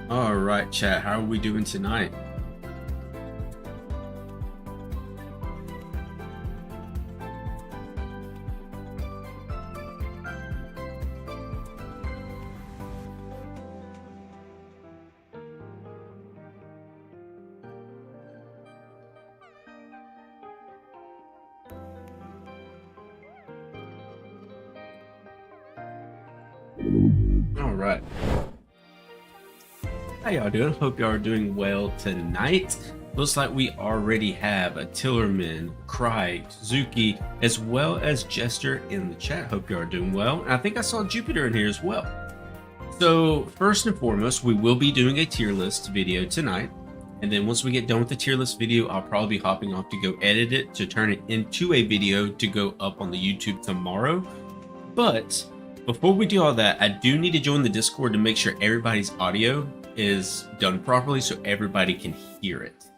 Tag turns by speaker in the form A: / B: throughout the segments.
A: All right, chat. How are we doing tonight? All right. How y'all doing? Hope y'all are doing well tonight. Looks like we already have a Tillerman, Craig, Zuki, as well as Jester in the chat. Hope y'all are doing well. And I think I saw Jupiter in here as well. So first and foremost, we will be doing a tier list video tonight. And then once we get done with the tier list video, I'll probably be hopping off to go edit it to turn it into a video to go up on the YouTube tomorrow. But before we do all that, I do need to join the Discord to make sure everybody's audio is done properly so everybody can hear it.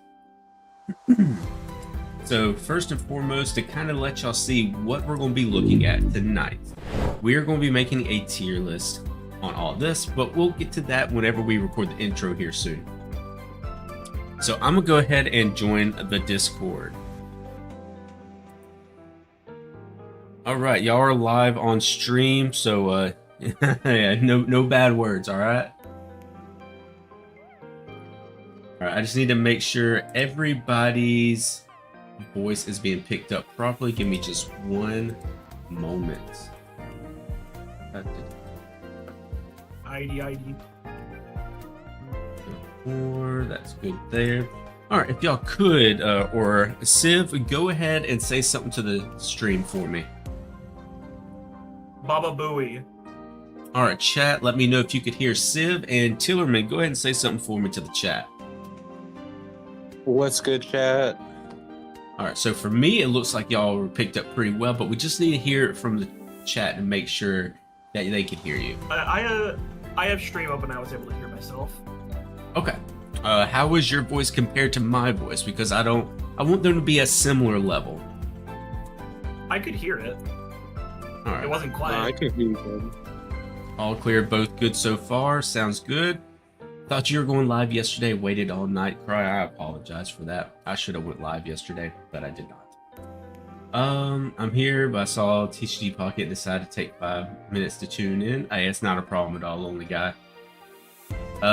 A: So first and foremost, to kind of let y'all see what we're going to be looking at tonight, we are going to be making a tier list on all this, but we'll get to that whenever we record the intro here soon. So I'm going to go ahead and join the Discord. All right, y'all are live on stream, so yeah, no bad words, all right? All right, I just need to make sure everybody's voice is being picked up properly. Give me just one moment.
B: ID.
A: That's good there. All right, if y'all could, or Civ, go ahead and say something to the stream for me.
B: Baba Booey.
A: All right, chat, let me know if you could hear Civ, and Tillerman, go ahead and say something for me to the chat.
C: What's good, chat?
A: All right, so for me, it looks like y'all were picked up pretty well, but we just need to hear it from the chat and make sure that they can hear you.
B: I have stream open. I was able to hear myself.
A: Okay. How was your voice compared to my voice? Because I want them to be a similar level.
B: I could hear it.
A: All right.
B: It wasn't quiet.
C: I can hear you good.
A: All clear, both good so far. Sounds good. Thought you were going live yesterday, waited all night. Cry, I apologize for that. I should have went live yesterday, but I did not. I'm here, but I saw TCG Pocket decided to take 5 minutes to tune in. Hey, it's not a problem at all, only guy.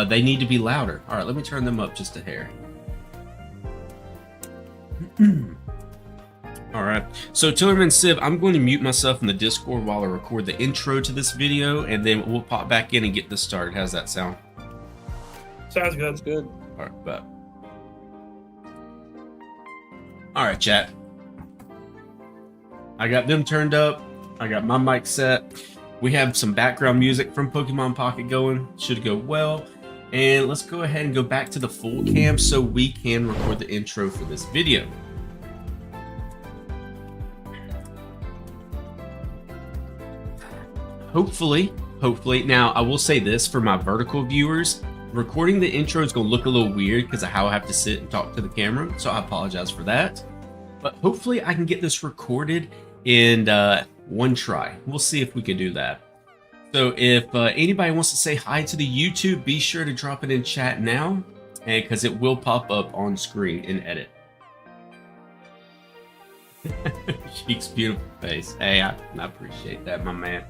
A: They need to be louder. All right, let me turn them up just a hair. All right, so Tillerman Civ, I'm going to mute myself in the Discord while I record the intro to this video, and then we'll pop back in and get this started. How's that sound?
B: Sounds good.
C: That's good.
A: All right, bet. All right, chat. I got them turned up. I got my mic set. We have some background music from Pokemon Pocket going. Should go well. And let's go ahead and go back to the full cam so we can record the intro for this video. Hopefully. Now, I will say this for my vertical viewers. Recording the intro is going to look a little weird because of how I have to sit and talk to the camera, so I apologize for that. But hopefully I can get this recorded in one try. We'll see if we can do that. So if anybody wants to say hi to the YouTube, be sure to drop it in chat now, and because it will pop up on screen in edit. Cheek's beautiful face. Hey, I appreciate that, my man.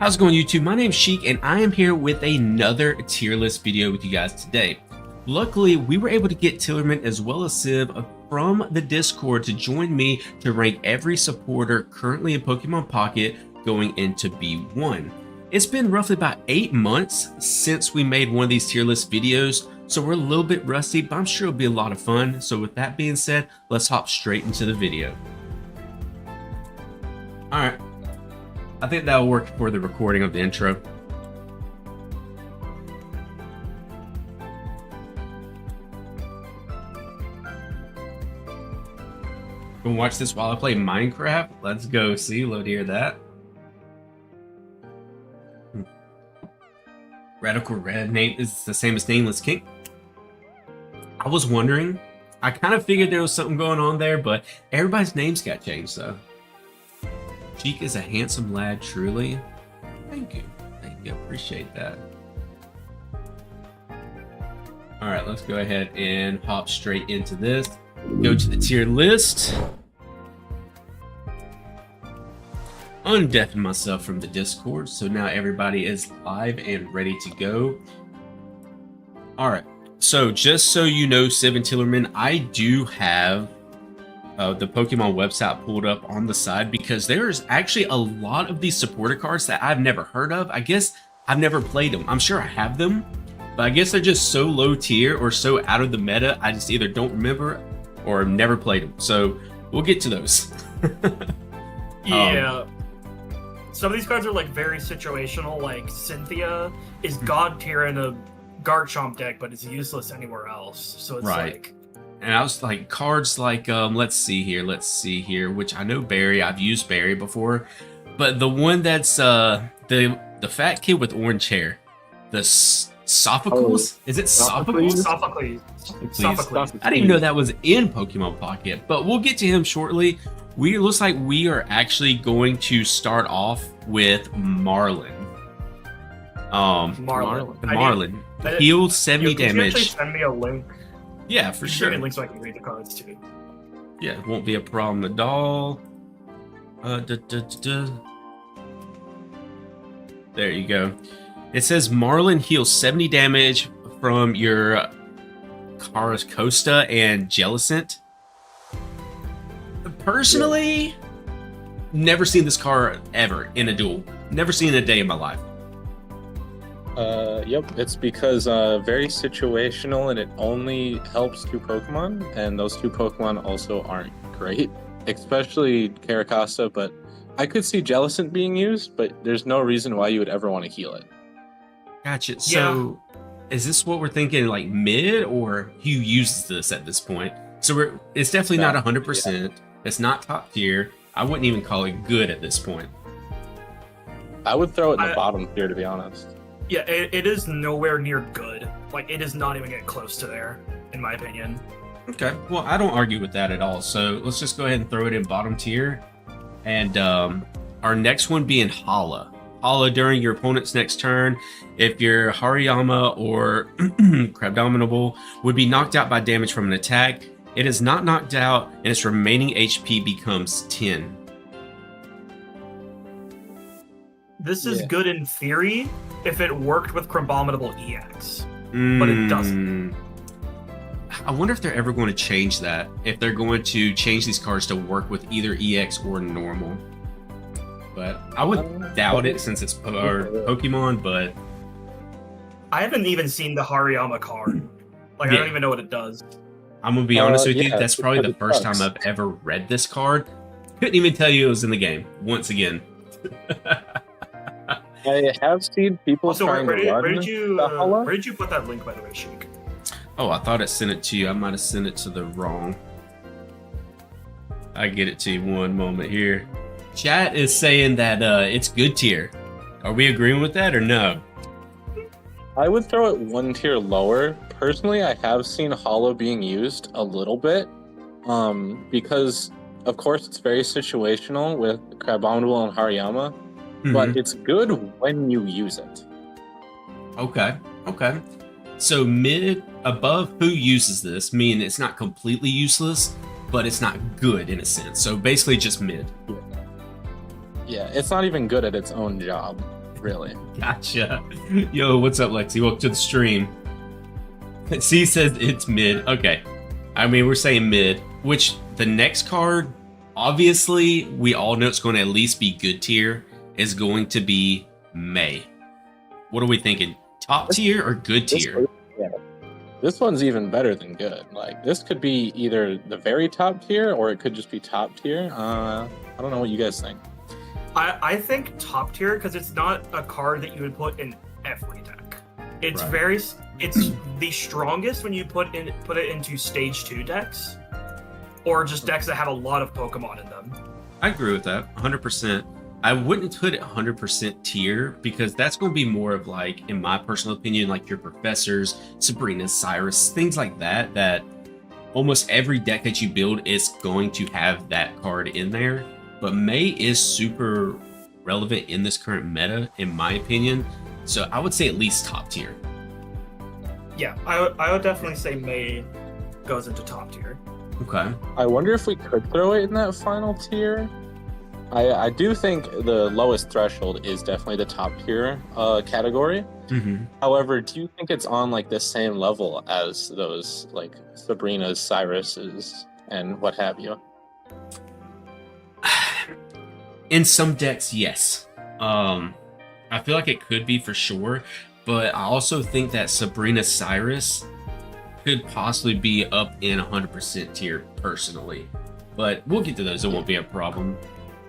A: How's it going, YouTube? My name's Sheik, and I am here with another tier list video with you guys today. Luckily, we were able to get Tillerman as well as Civ from the Discord to join me to rank every supporter currently in Pokemon Pocket going into B1. It's been roughly about 8 months since we made one of these tier list videos, so we're a little bit rusty, but I'm sure it'll be a lot of fun. So with that being said, let's hop straight into the video. All right. I think that'll work for the recording of the intro. Gonna watch this while I play Minecraft. Let's go. See, love to hear that. Radical Red name is the same as Nameless King. I was wondering. I kind of figured there was something going on there, but everybody's names got changed, though. Cheek is a handsome lad, truly. Thank you. Thank you. Appreciate that. All right, let's go ahead and hop straight into this. Go to the tier list. Undeafen myself from the Discord, so now everybody is live and ready to go. All right, so just so you know, Civ and Tillerman, I do have the Pokemon website pulled up on the side because there's actually a lot of these supporter cards that I've never heard of. I guess I've never played them. I'm sure I have them, but I guess they're just so low tier or so out of the meta, I just either don't remember or have never played them. So we'll get to those.
B: Yeah. Some of these cards are like very situational. Like Cynthia is god tier in a Garchomp deck, but it's useless anywhere else. So it's like.
A: And I was like, cards like, let's see here, which I know Barry, I've used Barry before, but the one that's the fat kid with orange hair, the Sophocles? Is it Sophocles?
B: Sophocles.
A: I didn't even know that was in Pokemon Pocket, but we'll get to him shortly. Looks like we are actually going to start off with Marlin. Marlin. Heals 70 damage.
B: Could you actually send me a link?
A: Yeah, for sure.
B: Link so I can read the cards too.
A: Yeah, it won't be a problem at all. There you go. It says Marlin heals 70 damage from your Caracosta and Jellicent. Personally, never seen this card ever in a duel. Never seen it a day in my life.
C: Yep, it's because very situational and it only helps 2 Pokemon, and those 2 Pokemon also aren't great, especially Caracosta, but I could see Jellicent being used, but there's no reason why you would ever want to heal it.
A: Gotcha. So, is this what we're thinking, like mid, or who uses this at this point? So it's definitely not 100%. Yeah. It's not top tier. I wouldn't even call it good at this point.
C: I would throw it in the bottom tier, to be honest.
B: Yeah, it is nowhere near good. Like, it does not even get close to there, in my opinion.
A: Okay, well, I don't argue with that at all. So let's just go ahead and throw it in bottom tier. And our next one being Hala. Hala during your opponent's next turn. If your Hariyama or Crabdominable would be knocked out by damage from an attack, it is not knocked out and its remaining HP becomes 10.
B: This is good in theory if it worked with Crabominable EX, but it doesn't.
A: I wonder if they're ever going to change that. If they're going to change these cards to work with either EX or normal. But I would doubt it since it's Pokemon, but...
B: I haven't even seen the Hariyama card. Like, I don't even know what it does.
A: I'm going to be honest with you, that's probably the first time I've ever read this card. Couldn't even tell you it was in the game, once again.
C: I have seen people trying to run
B: where did you put that link, by the way, Sheik?
A: Oh, I thought I sent it to you. I might have sent it to the wrong. I get it to you one moment here. Chat is saying that it's good tier. Are we agreeing with that or no?
C: I would throw it 1 tier lower. Personally, I have seen Hollow being used a little bit. Because, of course, it's very situational with Crabominable and Hariyama. But it's good when you use it.
A: Okay. So mid, above who uses this, meaning it's not completely useless, but it's not good in a sense. So basically just mid.
C: Yeah, it's not even good at its own job, really.
A: Gotcha. Yo, what's up, Lexi? Welcome to the stream. C says it's mid. Okay. I mean, we're saying mid, which the next card, obviously, we all know it's going to at least be good tier, is going to be May. What are we thinking? Top tier or good tier?
C: This one's even better than good. Like, this could be either the very top tier or it could just be top tier. I don't know what you guys think.
B: I think top tier because it's not a card that you would put in every deck. It's it's the strongest when you put it into stage 2 decks or just decks that have a lot of Pokemon in them.
A: I agree with that 100%. I wouldn't put it 100% tier because that's going to be more of like, in my personal opinion, like your Professors, Sabrina, Cyrus, things like that, that almost every deck that you build is going to have that card in there. but May is super relevant in this current meta, in my opinion. So I would say at least top tier.
B: Yeah, I would definitely say May goes into top tier.
A: Okay.
C: I wonder if we could throw it in that final tier. I do think the lowest threshold is definitely the top tier category.
A: Mm-hmm.
C: However, do you think it's on like the same level as those like Sabrina's, Cyrus's, and what have you?
A: In some decks, yes. I feel like it could be for sure, but I also think that Sabrina Cyrus could possibly be up in 100% tier personally. But we'll get to those. It won't be a problem.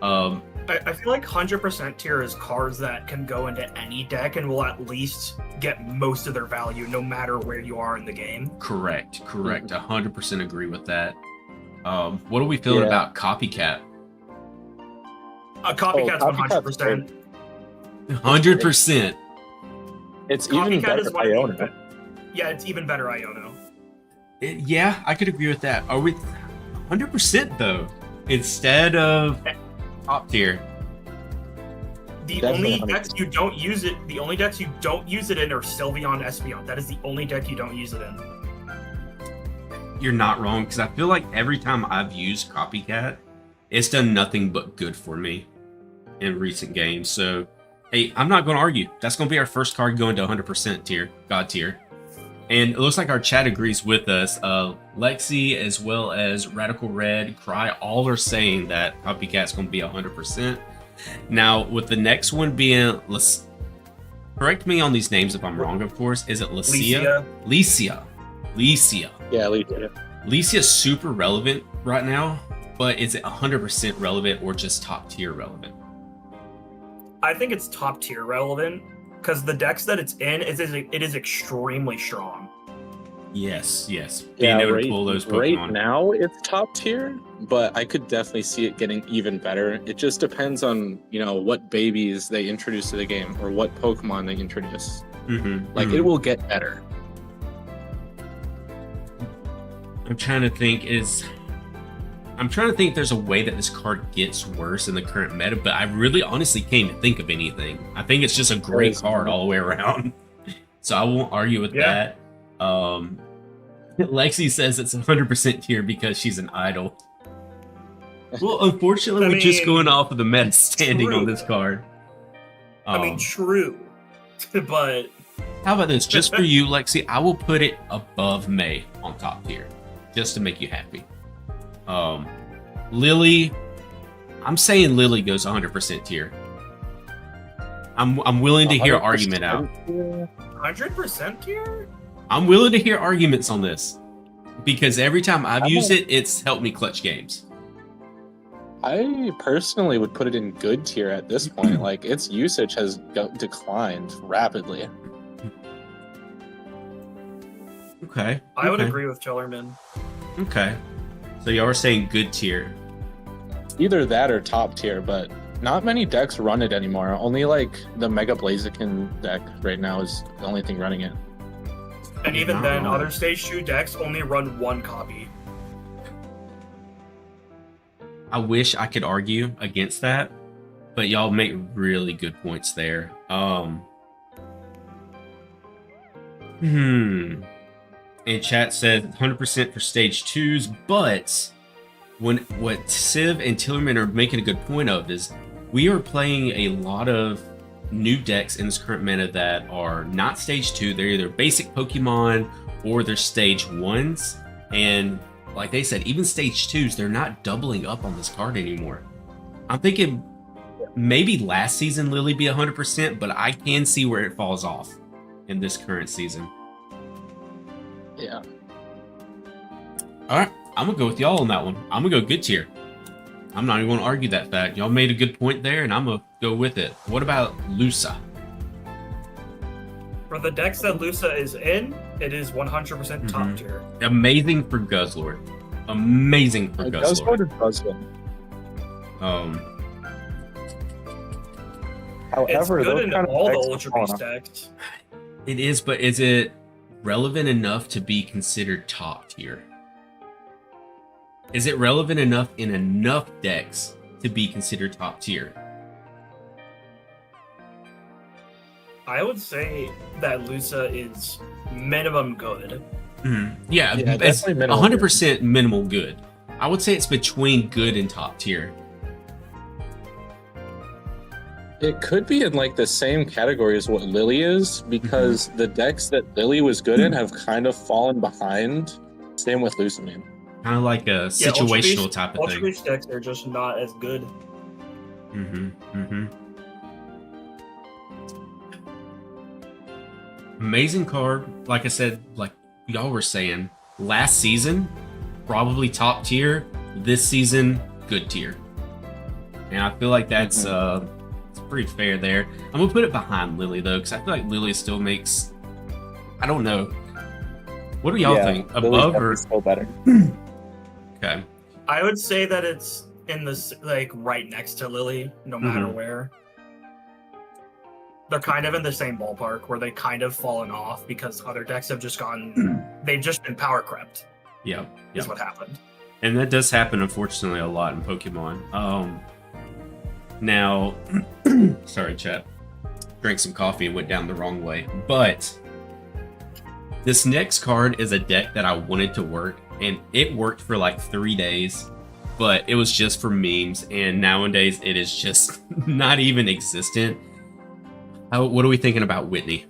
B: I feel like 100% tier is cards that can go into any deck and will at least get most of their value no matter where you are in the game.
A: Correct. 100% agree with that. What are we feeling about Copycat?
B: Copycat's 100%.
A: 100%.
C: It's even better Iona.
B: Yeah, it's even better Iono.
A: Yeah, I could agree with that. Are we 100% though? Instead of top tier.
B: The only decks you don't use it in are Sylveon, Espeon. That is the only deck you don't use it in.
A: You're not wrong, because I feel like every time I've used Copycat, it's done nothing but good for me in recent games. So, hey, I'm not going to argue. That's going to be our first card going to 100% tier, God tier. And it looks like our chat agrees with us. Lexi, as well as Radical Red, Cry, all are saying that Copycat's going to be 100%. Now, with the next one being, correct me on these names if I'm wrong, of course. Is it Licia? Licia.
C: Yeah, Licia.
A: Licia's super relevant right now, but is it 100% relevant or just top tier relevant?
B: I think it's top tier relevant because the decks that it's in it is extremely strong.
A: Yes. Being able to pull those Pokemon.
C: Right now, it's top tier, but I could definitely see it getting even better. It just depends on, what babies they introduce to the game or what Pokemon they introduce. It will get better.
A: I'm trying to think if there's a way that this card gets worse in the current meta, but I really honestly can't even think of anything. I think it's just a great card all the way around. So I won't argue with that. Lexi says it's 100% tier because she's an idol. Well, unfortunately, we're just going off of the meta standing on this card.
B: True. But
A: how about this? Just for you, Lexi, I will put it above May on top tier, just to make you happy. Lily, I'm saying Lily goes 100% tier. I'm willing to hear argument out.
B: 100% tier?
A: I'm willing to hear arguments on this because every time I've used it, it's helped me clutch games.
C: I personally would put it in good tier at this point. Like, its usage has declined rapidly.
A: Okay.
B: I would agree with Chillerman.
A: Okay. So y'all are saying good tier.
C: Either that or top tier, but not many decks run it anymore. Only like the Mega Blaziken deck right now is the only thing running it.
B: And even then, other Stage 2 decks only run one copy.
A: I wish I could argue against that, but y'all make really good points there. And chat said 100% for Stage 2s, but what Civ and Tillerman are making a good point of is we are playing a lot of new decks in this current meta that are not Stage 2. They're either basic Pokemon or they're Stage 1s. And like they said, even Stage 2s, they're not doubling up on this card anymore. I'm thinking maybe last season Lily be 100%, but I can see where it falls off in this current season.
C: Yeah.
A: All right, I'm going to go with y'all on that one. I'm going to go good tier. I'm not even going to argue that fact. Y'all made a good point there, and I'm going to go with it. What about Lusa?
B: For the decks that Lusa is in, it is 100% top tier.
A: Amazing for Guzzlord. Amazing for Guzzlord.
C: However,
B: it's good in all the
C: decks
B: Ultra Beast decks.
A: It is, but is it relevant enough to be considered top tier? Is it relevant enough in enough decks to be considered top tier?
B: I would say that Lusa is minimum good.
A: Yeah,
C: Yeah,
A: it's
C: definitely minimal
A: 100% minimal good. I would say it's between good and top tier.
C: It could be in like the same category as what Lily is, because the decks that Lily was good in have kind of fallen behind. Same with Lusamine.
A: Kind of like a situational type of
B: Ultra
A: thing.
B: Beast decks are just not as good.
A: Amazing card. Like I said, like y'all were saying, last season, probably top tier. This season, good tier. And I feel like that's it's pretty fair there. I'm gonna put it behind Lily though, because I feel like Lily still makes. I don't know. What do y'all think? Above or
C: still better?
A: Okay?
B: I would say that it's in this like right next to Lily, no matter where. They're kind of in the same ballpark where they kind of fallen off because other decks have just gone. They've just been power crept.
A: Yeah.
B: Is what happened.
A: And that does happen, unfortunately, a lot in Pokemon. Now, sorry, chat. Drank some coffee and went down the wrong way. But this next card is a deck that I wanted to work, and it worked for like 3 days, but it was just for memes, and nowadays it is just not even existent. What are we thinking about Whitney?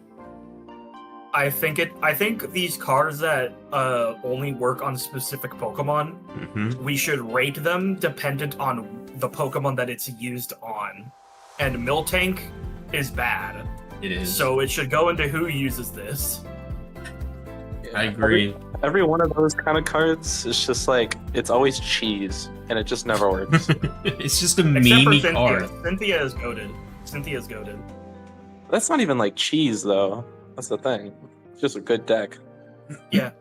B: I think these cards that only work on specific Pokemon, we should rate them dependent on the Pokemon that it's used on. And Miltank is bad.
A: It is.
B: So it should go into who uses this.
A: I agree.
C: Every one of those kind of cards is just like, it's always cheese, and it just never works.
A: It's just a
B: Except for
A: meme
B: Cynthia.
A: card.
B: Cynthia is goated. Cynthia's goated.
C: That's not even like cheese, though. That's the thing. It's just a good deck.
B: Yeah.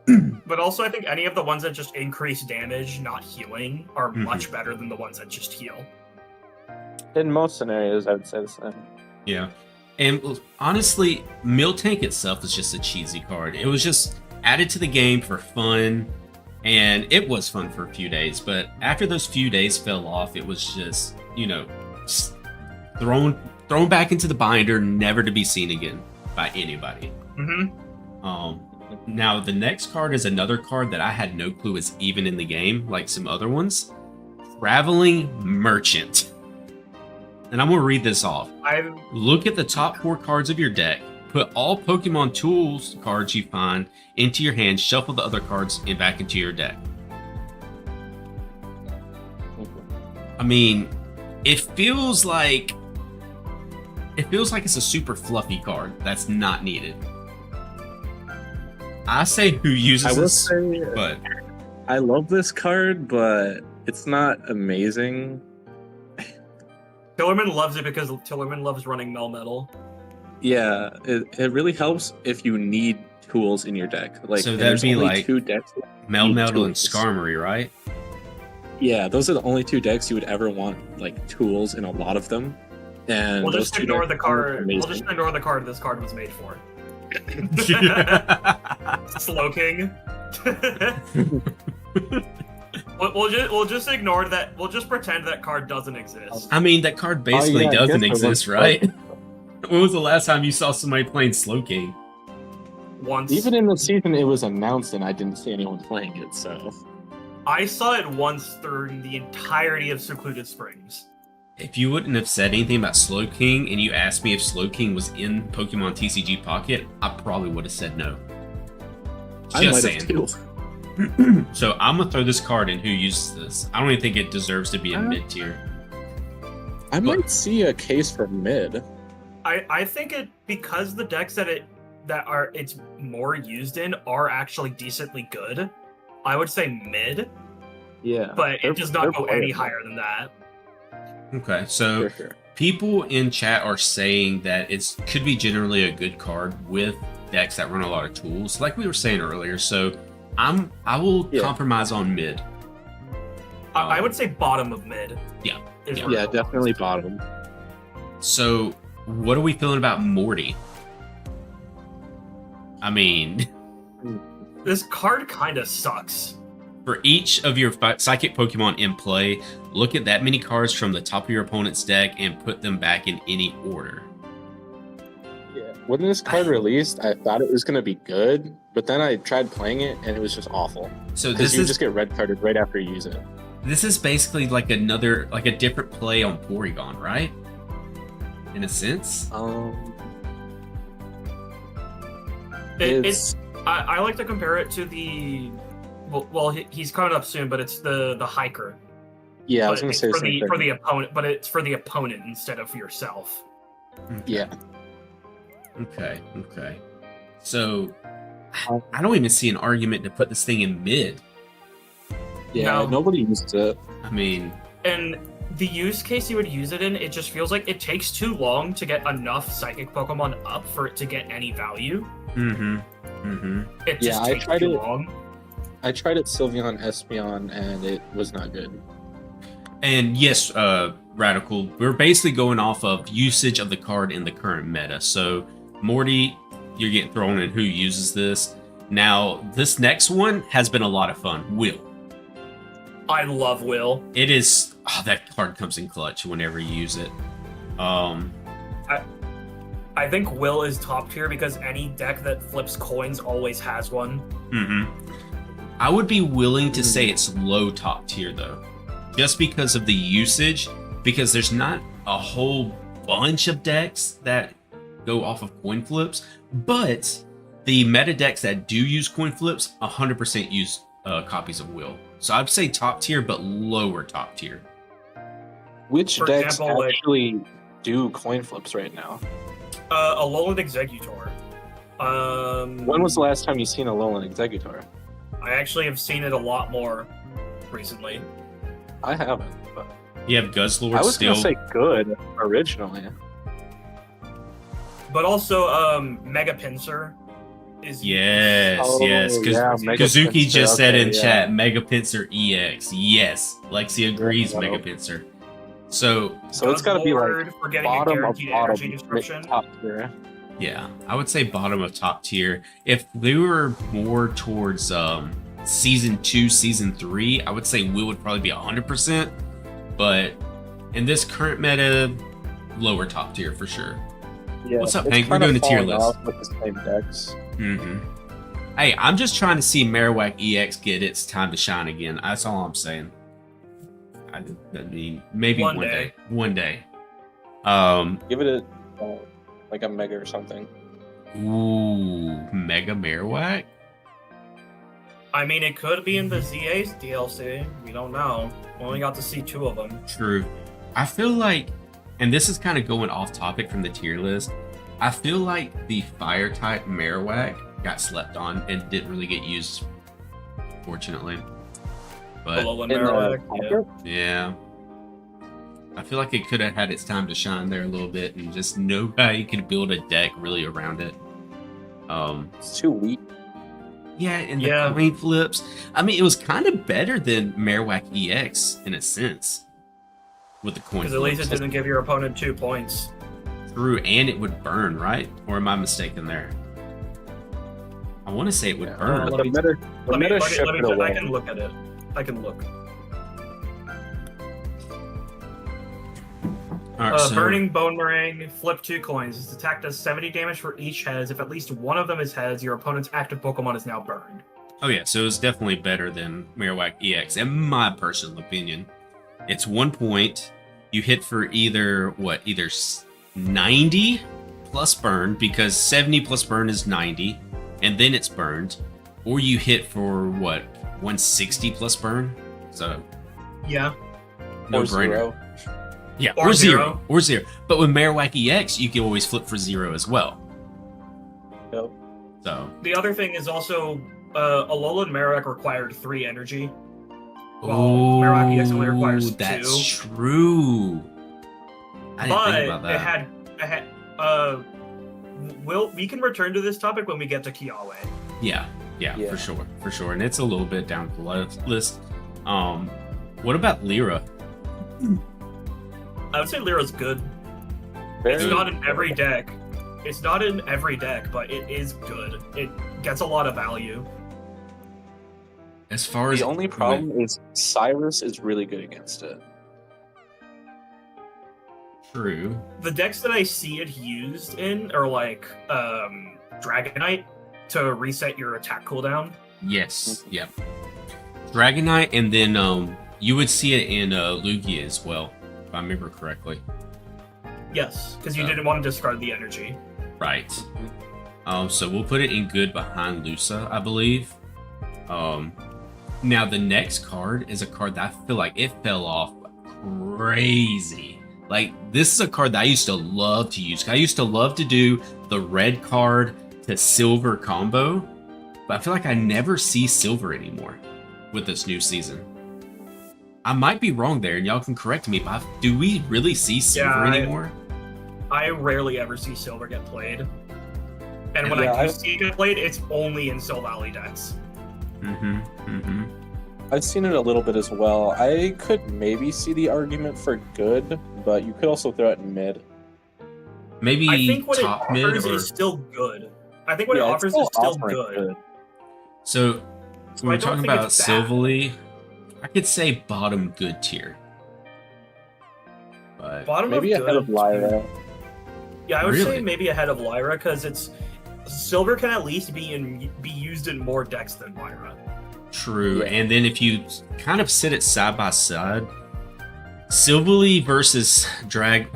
B: But also, I think any of the ones that just increase damage, not healing, are much better than the ones that just heal.
C: In most scenarios, I would say the same.
A: Yeah. And honestly, Miltank itself is just a cheesy card. It was just added to the game for fun, and it was fun for a few days. But after those few days fell off, it was just, just thrown back into the binder, never to be seen again by anybody. Now, the next card is another card that I had no clue is even in the game, like some other ones. Traveling Merchant. And I'm going to read this off. Look at the top 4 cards of your deck. Put all Pokemon Tools cards you find into your hand. Shuffle the other cards and back into your deck. I mean, it feels like it's a super fluffy card that's not needed. I say who uses this, but
C: I love this card, but it's not amazing.
B: Tillerman loves it because Tillerman loves running Melmetal.
C: Yeah, it really helps if you need tools in your deck. Like,
A: so that'd be like
C: 2 decks.
A: Melmetal and Skarmory, right?
C: Yeah, those are the only 2 decks you would ever want like tools in a lot of them. And
B: we'll
C: those
B: just ignore the card.
C: amazing.
B: We'll just ignore the card this card was made for. Slowking. We'll just ignore that. We'll just pretend that card doesn't exist.
A: I mean, that card basically doesn't exist, right? When was the last time you saw somebody playing Slowking?
B: Once.
C: Even in the season it was announced and I didn't see anyone playing it, so.
B: I saw it once during the entirety of Secluded Springs.
A: If you wouldn't have said anything about Slowking and you asked me if Slowking was in Pokemon TCG Pocket, I probably would have said no. Just saying. So I'm gonna throw this card in who uses this. I don't even think it deserves to be in mid tier.
C: I might see a case for mid.
B: I think it because the decks that it's more used in are actually decently good. I would say mid.
C: Yeah.
B: But it does not go any higher than that.
A: Okay, so people in chat are saying that it could be generally a good card with decks that run a lot of tools, like we were saying earlier. So I will compromise on mid.
B: I would say bottom of mid.
A: Yeah,
C: definitely bottom.
A: So what are we feeling about Morty? I mean,
B: this card kind of sucks.
A: For each of your psychic Pokemon in play, look at that many cards from the top of your opponent's deck and put them back in any order.
C: Yeah. When this card released, I thought it was going to be good, but then I tried playing it and it was just awful.
A: So
C: Because you just get red carded right after you use it.
A: This is basically like a different play on Porygon, right? In a sense.
B: I like to compare it to the well he's coming up soon, but it's the hiker.
C: Yeah, I
B: But
C: was going to
B: it's
C: say
B: for
C: something.
B: the for the opponent, but it's for the opponent instead of for yourself.
C: Yeah.
A: Okay. So I don't even see an argument to put this thing in mid.
C: Yeah,
B: No.
C: nobody used it.
A: I mean,
B: And the use case you would use it in, it just feels like it takes too long to get enough psychic Pokemon up for it to get any value. It just takes too long.
C: I tried it Sylveon, Espeon, and it was not good.
A: And yes, Radical, we're basically going off of usage of the card in the current meta. So, Morty, you're getting thrown in who uses this. Now, this next one has been a lot of fun. Will.
B: I love Will.
A: It is... Oh, that card comes in clutch whenever you use it.
B: I think Will is top tier because any deck that flips coins always has one.
A: I would be willing to say it's low top tier, though. Just because of the usage, because there's not a whole bunch of decks that go off of coin flips, but the meta decks that do use coin flips 100% use copies of Will. So I'd say top tier, but lower top tier.
C: Which
B: For
C: decks
B: example, like-
C: actually do coin flips right now?
B: Alolan Exeggutor.
C: When was the last time you seen a Alolan Exeggutor?
B: I actually have seen it a lot more recently.
C: I haven't, but
A: You have Guzzlord
C: I was
A: still.
C: gonna say good originally.
B: But also, Mega Pinsir is
A: Yes,
C: Oh,
A: yes.
C: yeah, Mega
A: Kazuki
C: Pinsir,
A: just said
C: okay,
A: in
C: yeah.
A: chat, Mega Pinsir EX. Yes. Lexi agrees,
C: Yeah.
A: Mega Pinsir. So,
C: So it's got to be like
B: Guzzlord for getting a
C: bottom of
B: guaranteed energy
C: bottom,
B: disruption.
C: top tier.
A: yeah, I would say bottom of top tier. If they were more towards season 2, season 3, I would say Will would probably be 100%. But in this current meta, lower top tier for sure.
C: Yeah,
A: What's up,
C: it's
A: Hank? We're
C: kinda
A: doing a tier
C: falling
A: list.
C: off with the same decks.
A: Hey, I'm just trying to see Marowak EX get its time to shine again. That's all I'm saying. I mean, maybe
B: One
A: one
B: day.
A: day. One day.
C: Give it like a mega or something.
A: Ooh, Mega Marowak?
B: I mean, it could be in the ZA's DLC. We don't know. We only got to see 2 of them.
A: True. I feel like, and this is kind of going off topic from the tier list, I feel like the fire type Marowak got slept on and didn't really get used, fortunately. But
B: Alolan
C: In the
B: Marowak, yeah.
C: pocket?
A: yeah, I feel like it could have had its time to shine there a little bit and just nobody could build a deck really around it.
C: It's too weak.
A: Yeah, and
B: Yeah.
A: the coin flips. I mean, it was kind of better than Marowak EX in a sense with the coin
B: Because at least it
A: flips.
B: didn't give your opponent 2 points.
A: True, and it would burn, right? Or am I mistaken there? I want to say it would burn.
B: let
C: The
B: me-
C: meta, the
B: Let me,
C: meta
B: let me,
C: shipped
B: let me,
C: it away.
B: I can look at it. I can look.
A: All right, so
B: Burning Boomerang, flip 2 coins. This attack does 70 damage for each heads. If at least one of them is heads, your opponent's active Pokemon is now burned.
A: oh yeah, so it's definitely better than Marowak EX, in my personal opinion. It's 1 point. You hit for either 90 plus burn, because 70 plus burn is 90, and then it's burned, or you hit for 160 plus burn. So
B: Yeah.
A: no
C: Or
A: brainer.
C: zero.
A: Yeah,
B: Or
A: or zero.
B: zero.
A: Or zero. But with Marowak EX, you can always flip for 0 as well.
C: Yep.
A: So,
B: The other thing is also, Alolan Marowak required 3 energy. Well,
A: oh,
B: Marowak EX only requires
A: that's
B: 2.
A: true. I didn't
B: But
A: think about that.
B: we can return to this topic when we get to Kiawe.
A: Yeah,
C: Yeah.
A: for sure. And it's a little bit down the list. What about Lyra?
B: I would say Lyra's good.
C: Very
B: It's not in every deck. It's not in every deck, but it is good. It gets a lot of value.
A: As far as
C: The only problem is Cyrus is really good against it.
A: True.
B: The decks that I see it used in are like Dragonite to reset your attack cooldown.
A: Yes. Yep. Dragonite, and then you would see it in Lugia as well, if I remember correctly.
B: Yes, because you didn't want to discard the energy.
A: Right. So we'll put it in good behind Lusa, I believe. Now the next card is a card that I feel like it fell off crazy. Like, this is a card that I used to love to use. I used to love to do the red card to silver combo, but I feel like I never see silver anymore with this new season. I might be wrong there, and y'all can correct me, but do we really see silver anymore?
B: I rarely ever see silver get played. And when I do see it get played, it's only in Sil Valley decks.
C: I've seen it a little bit as well. I could maybe see the argument for good, but you could also throw it in mid.
A: Maybe
B: I think what
A: top
B: it
A: mid
B: offers
A: or...
B: is still good. I think what it offers is still good.
A: So when we're talking about
B: it's bad.
A: Silverly, I could say bottom good tier. But
B: Bottom
C: maybe
B: of
C: ahead
B: good.
C: of Lyra.
B: Yeah, I would
A: Really?
B: say maybe ahead of Lyra because it's silver can at least be used in more decks than Lyra.
A: true. And then if you kind of sit it side by side, Silverly versus Dragonite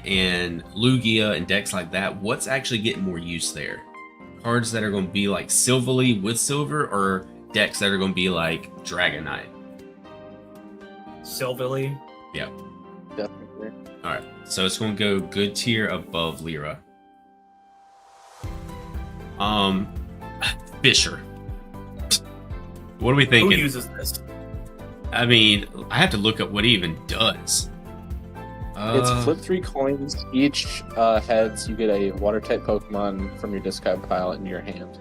A: and Lugia and decks like that, what's actually getting more use there? Cards that are going to be like Silverly with silver, or decks that are going to be like Dragonite?
B: Silverly.
A: Yep.
C: Definitely.
A: Alright, so it's going to go good tier above Lyra. Fisher. What are we thinking?
B: Who uses this?
A: I mean, I have to look up what he even does.
C: It's flip 3 coins. Each heads, you get a water type Pokemon from your discard pile into your hand.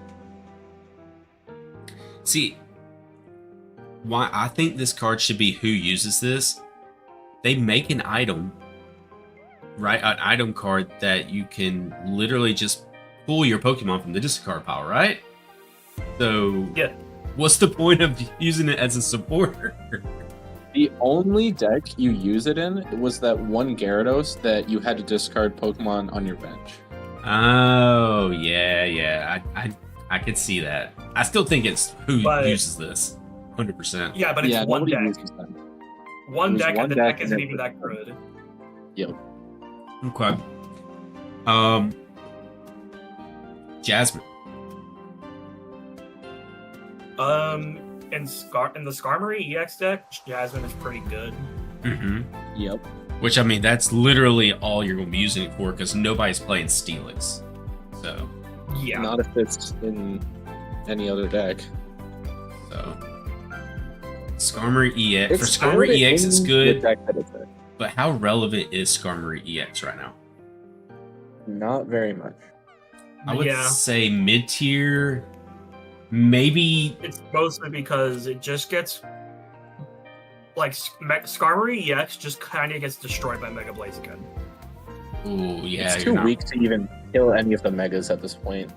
A: See, why I think this card should be who uses this. They make an item, right? An item card that you can literally just pull your Pokemon from the discard pile, right? So,
B: Yeah.
A: what's the point of using it as a supporter?
C: The only deck you use it in was that one Gyarados that you had to discard Pokemon on your bench.
A: Oh, yeah. I could see that. I still think it's who uses this. 100%.
B: Yeah, but it's one
C: nobody
B: deck.
C: uses them.
B: One
C: There's
B: deck,
C: one
B: and the
C: deck
B: deck isn't
C: and
B: even that good.
C: Yep.
A: Okay. Jasmine.
B: In the Skarmory EX deck, Jasmine is pretty good.
C: Yep.
A: Which, I mean, that's literally all you're going to be using it for, because nobody's playing Steelix. So,
B: Yeah.
C: Not if it's in any other deck.
A: so. Skarmory EX. For
C: It's
A: Skarmory
C: good
A: EX,
C: in
A: it's
C: the
A: good,
C: deck that it's in.
A: but how relevant is Skarmory EX right now?
C: Not very much.
A: I would
B: Yeah.
A: say mid-tier, maybe...
B: It's mostly because it just gets like Skarmory EX just kind of gets destroyed by Mega Blaziken.
A: Ooh, yeah.
C: It's too weak to even kill any of the Megas at this point.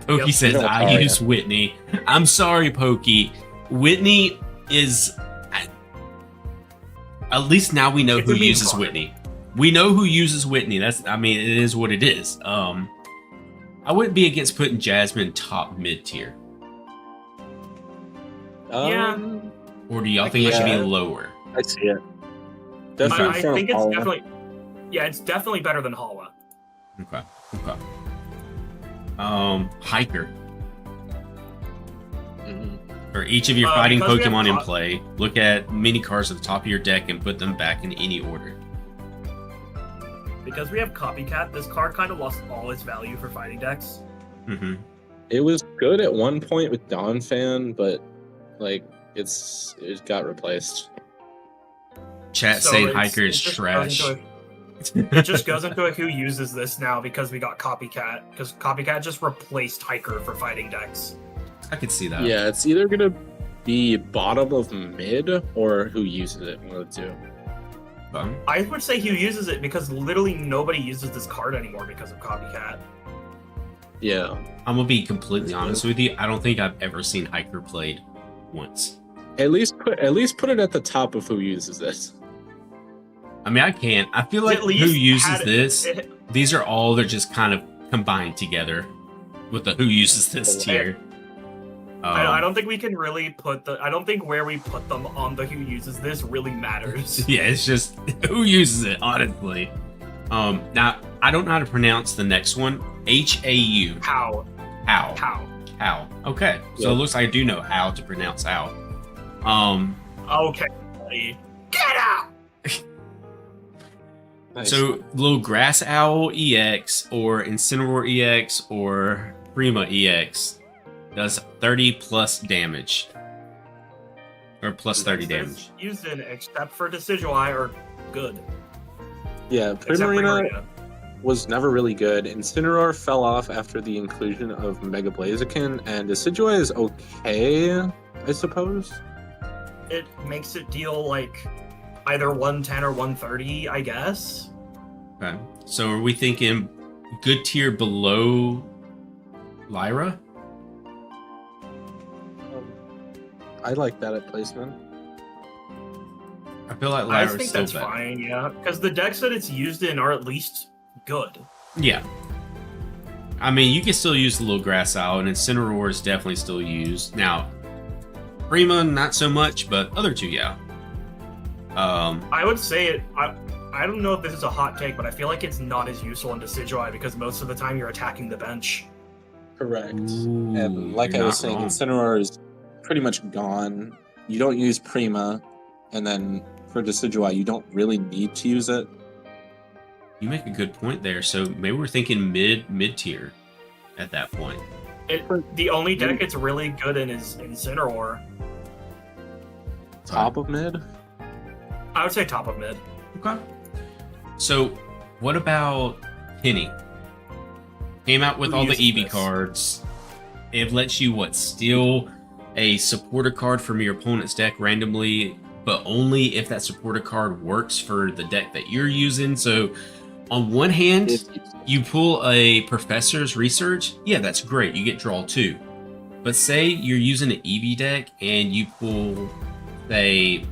A: Pokey
B: Yep.
A: says,
C: You know,
A: I
C: Taria.
A: use Whitney. I'm sorry, Pokey. Whitney is... At least now we know
B: It's
A: who
B: a meme
A: uses
B: card.
A: Whitney. We know who uses Whitney. That's, I mean, it is what it is. I wouldn't be against putting Jasmine top mid-tier.
B: Yeah.
A: Or do y'all think it should be
C: Yeah.
A: lower?
C: I see it.
B: I
C: Definitely from
B: think it's
C: Hala.
B: definitely, yeah, it's definitely better than Hala.
A: Okay. Hiker.
C: Mhm.
A: For each of your fighting
B: because we have
A: Pokemon in
B: cop-
A: play, look at mini cards at the top of your deck and put them back in any order.
B: Because we have Copycat, this card kind of lost all its value for fighting decks.
A: Mm-hmm.
C: It was good at one point with Donphan, but like it got replaced.
A: Chat
B: So
A: saying
B: it's-
A: Hiker
B: it
A: is
B: just
A: trash.
B: goes It just goes into a who uses this now because we got Copycat. Because Copycat just replaced Hiker for fighting decks.
A: I could see that.
C: Yeah, it's either gonna be bottom of mid or who uses it. One of the two.
B: I would say who uses it because literally nobody uses this card anymore because of Copycat.
C: Yeah.
A: I'm gonna be completely honest with you. I don't think I've ever seen Hiker played once.
C: At least put it at the top of who uses this.
A: I mean, I can't. I feel like
B: At
A: who
B: least
A: uses
B: had-
A: this,
B: it-
A: these are all, they're just kind of combined together with the who uses this tier.
B: I don't think we can really I don't think where we put them on the who uses this really matters.
A: Yeah, it's just who uses it, honestly. Now, I don't know how to pronounce the next one. H-A-U.
B: How?
A: How. Okay, so
C: Yeah.
A: it looks like I do know how to pronounce how.
B: Okay, buddy. Get out!
C: Nice.
A: So, little Grass Owl EX or Incineroar EX or Prima EX does 30 plus damage. Or plus 30 damage.
B: Used in except for Decidueye are good.
C: yeah,
B: Except for
C: Primarina
B: Primarina.
C: was never really good. Incineroar fell off after the inclusion of Mega Blaziken, and Decidueye is okay, I suppose.
B: It makes it deal like either 110 or 130, I guess.
A: Okay. So, are we thinking good tier below Lyra?
C: I like that at placement.
A: I feel like
B: I
A: Lyra's
B: think
A: still
B: that's
A: better.
B: fine, yeah. Because the decks that it's used in are at least good.
A: Yeah. I mean, you can still use the little Grass Owl, and Incineroar is definitely still used. Now, Prima, not so much, but other two, yeah.
B: I would say it. I don't know if this is a hot take, but I feel like it's not as useful in Decidueye because most of the time you're attacking the bench.
C: Correct.
A: Ooh,
C: And like
A: you're
C: I was
A: not
C: saying,
A: wrong.
C: Incineroar is pretty much gone. You don't use Prima, and then for Decidueye, you don't really need to use it.
A: You make a good point there. So maybe we're thinking mid tier at that point.
B: The only deck it's really good in is Incineroar.
C: Top of mid?
B: I would say top of mid.
A: Okay. So, what about Penny? Came out with
B: Who
A: all the
B: uses
A: EV
B: this?
A: cards. It lets you steal a supporter card from your opponent's deck randomly, but only if that supporter card works for the deck that you're using. So, on one hand, you pull a Professor's Research. Yeah, that's great. You get draw 2. But say you're using an EV deck and you pull, say,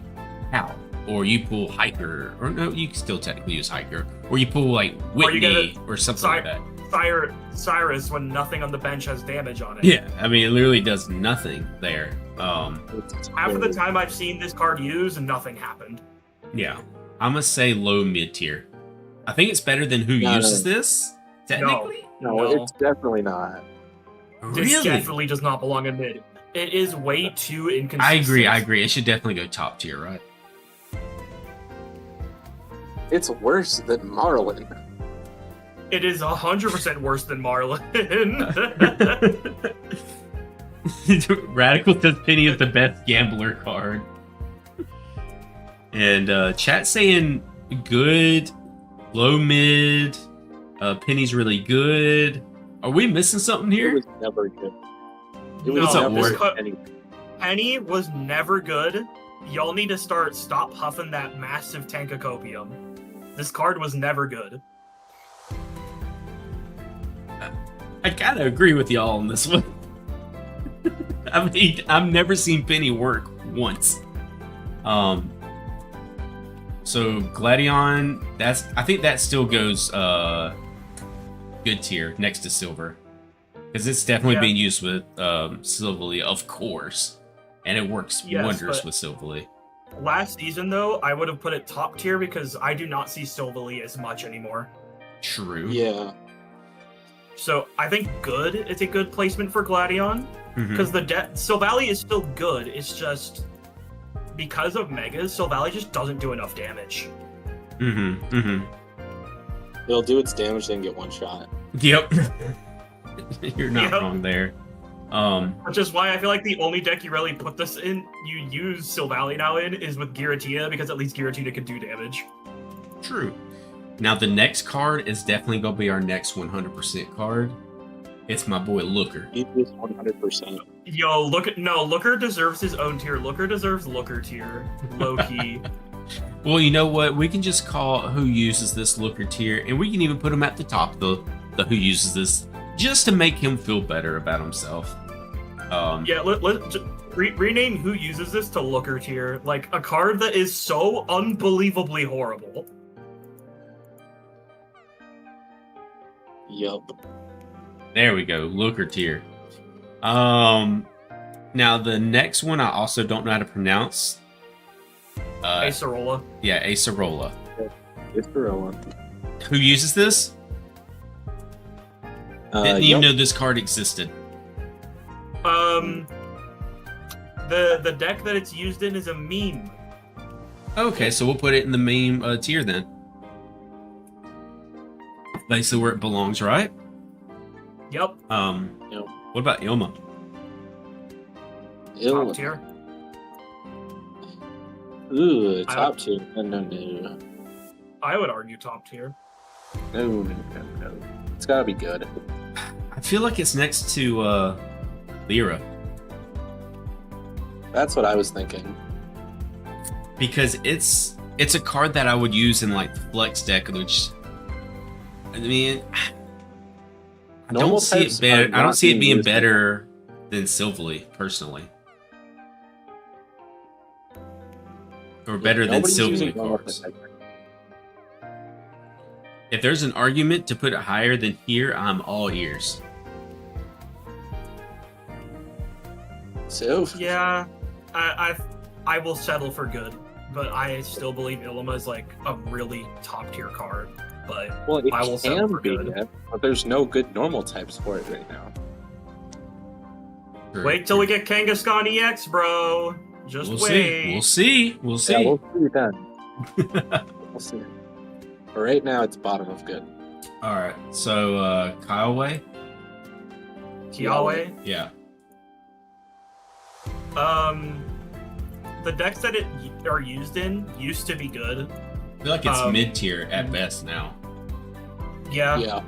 A: Hal. Or you pull Hiker, or no, you can still technically use Hiker. Or you pull like
B: Or you
A: Whitney,
B: get
A: or something like that.
B: Cyrus when nothing on the bench has damage on it.
A: Yeah, I mean it literally does nothing there.
B: Half of the time I've seen this card used and nothing happened.
A: Yeah, I'm gonna say low mid tier. I think it's better than who
C: No,
A: uses this. Technically,
B: No.
C: It's definitely not.
B: This
A: really,
B: definitely does not belong in mid. It is way too inconsistent.
A: I agree. It should definitely go top tier, right?
C: It's worse than Marlin.
B: It is 100% worse than Marlin.
A: Radical says Penny is the best gambler card. And chat saying good, low mid, Penny's really good. Are we missing something
C: It
A: here?
C: was never good. It
B: No,
C: was
A: up,
C: never
A: Ward?
C: anything.
B: Penny was never good. Y'all need to stop huffing that massive tank of copium. This card was never good.
A: I kind of agree with y'all on this one. I mean, I've never seen Penny work once. So Gladion, I think that still goes good tier next to Silver, because it's definitely
B: Yeah.
A: being used with Silverly, of course, and it works
B: Yes,
A: wonders
B: but-
A: with Silverly.
B: Last season, though, I would have put it top tier because I do not see Silvally as much anymore.
A: True.
C: Yeah.
B: So I think good is a good placement for Gladion
A: Mhm.
B: because Silvally is still good. It's just because of Megas, Silvally just doesn't do enough damage.
C: It'll do its damage, then get one shot.
A: Yep. You're not
B: Yep.
A: wrong there.
B: Which is why I feel like the only deck you really put this in, you use Silvally now in, is with Giratina, because at least Giratina can do damage.
A: True. Now the next card is definitely gonna be our next 100% card. It's my boy Looker.
C: He is 100%.
B: Yo, Looker deserves his own tier. Looker deserves Looker tier. Low key.
A: Well, you know what? We can just call who uses this Looker tier, and we can even put him at the top, the who uses this just to make him feel better about himself.
B: Yeah, let's rename who uses this to Looker tier. Like, a card that is so unbelievably horrible.
C: Yup.
A: There we go, Looker tier. Now the next one I also don't know how to pronounce.
B: Acerola.
A: Yeah, Acerola.
C: It's Gorilla.
A: Who uses this? Didn't even know this card existed.
B: The deck that it's used in is a meme.
A: Okay, so we'll put it in the meme tier then. Basically where it belongs, right?
B: Yep.
C: Yep.
A: What about Ilma?
B: Top tier.
C: Ooh, top tier. No.
B: I would argue top tier.
C: No. It's gotta be good.
A: I feel like it's next to Lyra.
C: That's what I was thinking.
A: Because it's a card that I would use in like the flex deck, which I mean I don't see it better. I don't see it being better than Silvally, personally. Or better than Silvally cards. If there's an argument to put it higher than here, I'm all ears.
C: So
B: Yeah, I will settle for good, but I still believe Ilma is like a really top tier card. But
C: well, it
B: I will settle
C: can
B: for
C: be,
B: good.
C: but there's no good normal types for it right now.
B: Wait till we get Kangaskhan EX, bro. Just wait.
A: We'll see.
C: Yeah, we'll see then. We'll see. But right now, it's bottom of good.
A: All right. So Kyleway.
B: Kiawe.
A: Yeah.
B: The decks that it are used in used to be good.
A: I feel like it's mid tier at best now.
C: Yeah.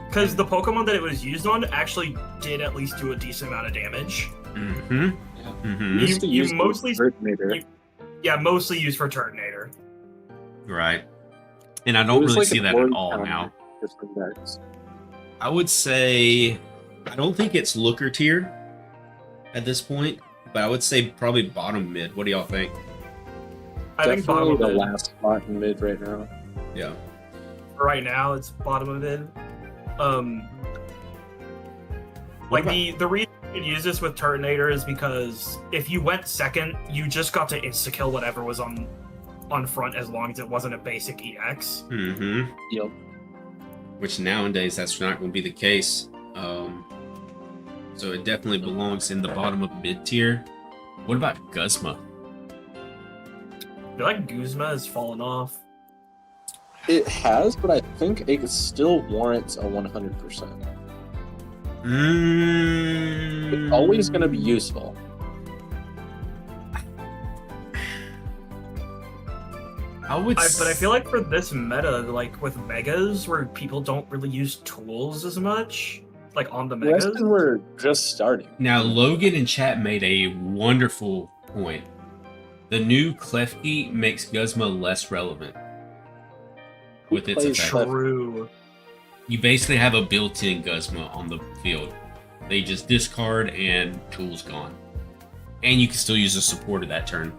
B: Because the Pokemon that it was used on actually did at least do a decent amount of damage.
A: Mm-hmm.
C: Yeah.
A: Mm-hmm.
B: You mostly
C: Turtonator.
B: mostly used for Turtonator.
A: Right. And I don't really see that at all now. I would say I don't think it's Looker tier at this point, but I would say probably bottom mid. What do y'all think?
B: I think bottom of
C: the
B: mid.
C: last spot in mid right now.
A: Yeah.
B: Right now, it's bottom of mid.
A: What
B: The reason you could use this with Turtonator is because if you went second, you just got to insta kill whatever was on front as long as it wasn't a basic EX.
A: Mm-hmm.
C: Yep.
A: Which nowadays that's not going to be the case. So it definitely belongs in the bottom of mid tier. What about Guzma?
B: I feel like Guzma has fallen off.
C: It has, but I think it still warrants a 100%. It's always going to be useful.
A: But
B: I feel like for this meta, like with Megas, where people don't really use tools as much, like on the Megas.
C: That's 'cause we're just starting.
A: Now, Logan in chat made a wonderful point. The new Klefki makes Guzma less relevant with its
C: plays
A: effect.
B: True.
A: You basically have a built-in Guzma on the field. They just discard and tools gone. And you can still use a supporter that turn.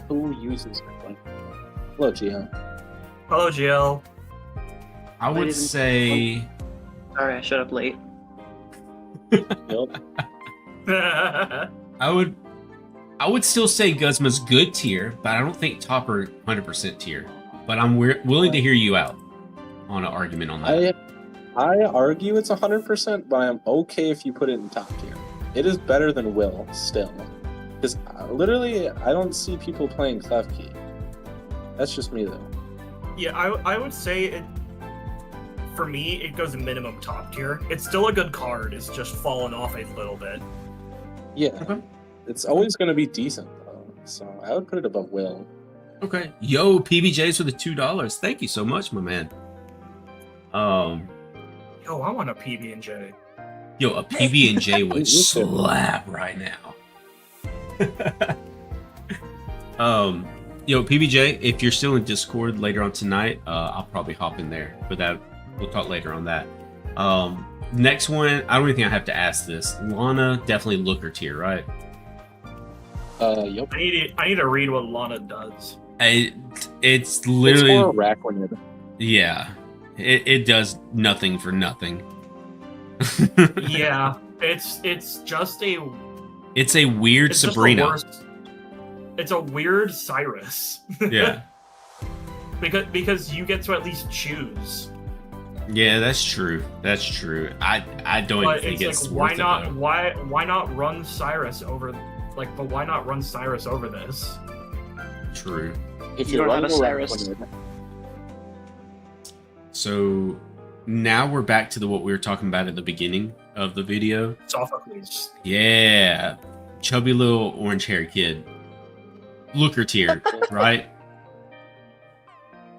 C: Who uses it? Hello, Gio.
B: Hello, GL.
A: I would say...
D: Sorry, I showed up late.
C: Yep.
A: I would still say Guzma's good tier, but I don't think top or 100% tier. But I'm willing to hear you out on an argument on that.
C: I argue it's 100%, but I'm okay if you put it in top tier. It is better than Will still, because literally I don't see people playing Klefki. That's just me though.
B: Yeah, I would say it. For me, it goes minimum top tier. It's still a good card. It's just fallen off a little bit.
C: Yeah,
A: Okay.
C: it's always going to be decent though, so I would put it above Will.
A: Okay. Yo, PBJs for the $2. Thank you so much, my man.
B: Yo, I want a PB&J.
A: Yo, a PB&J would slap right now. Yo, PBJ, if you're still in Discord later on tonight, I'll probably hop in there for that we'll talk later on that. Next one, I don't even think I have to ask this. Lana, definitely Looker tier, right?
C: Yep.
B: I need to read what Lana does.
A: It's literally
C: It's more rack when you're
A: yeah. It does nothing for nothing.
B: Yeah, it's just a
A: It's a weird
B: it's just
A: Sabrina.
B: it's a weird Cyrus.
A: Yeah.
B: because you get to at least choose.
A: Yeah, that's true. That's true. I don't
B: But
A: even think
B: it's
A: it's
B: like, why
A: worth
B: not?
A: it, though.
B: Why not run Cyrus over? Like, but why not run Cyrus over this?
A: True.
C: if
D: You
C: you're
D: don't have
C: running
D: a
C: a rack
D: Cyrus.
C: when you're
A: So now we're back to what we were talking about at the beginning of the video.
B: Sophocles.
A: Yeah. Chubby little orange hair kid. Looker tier, right?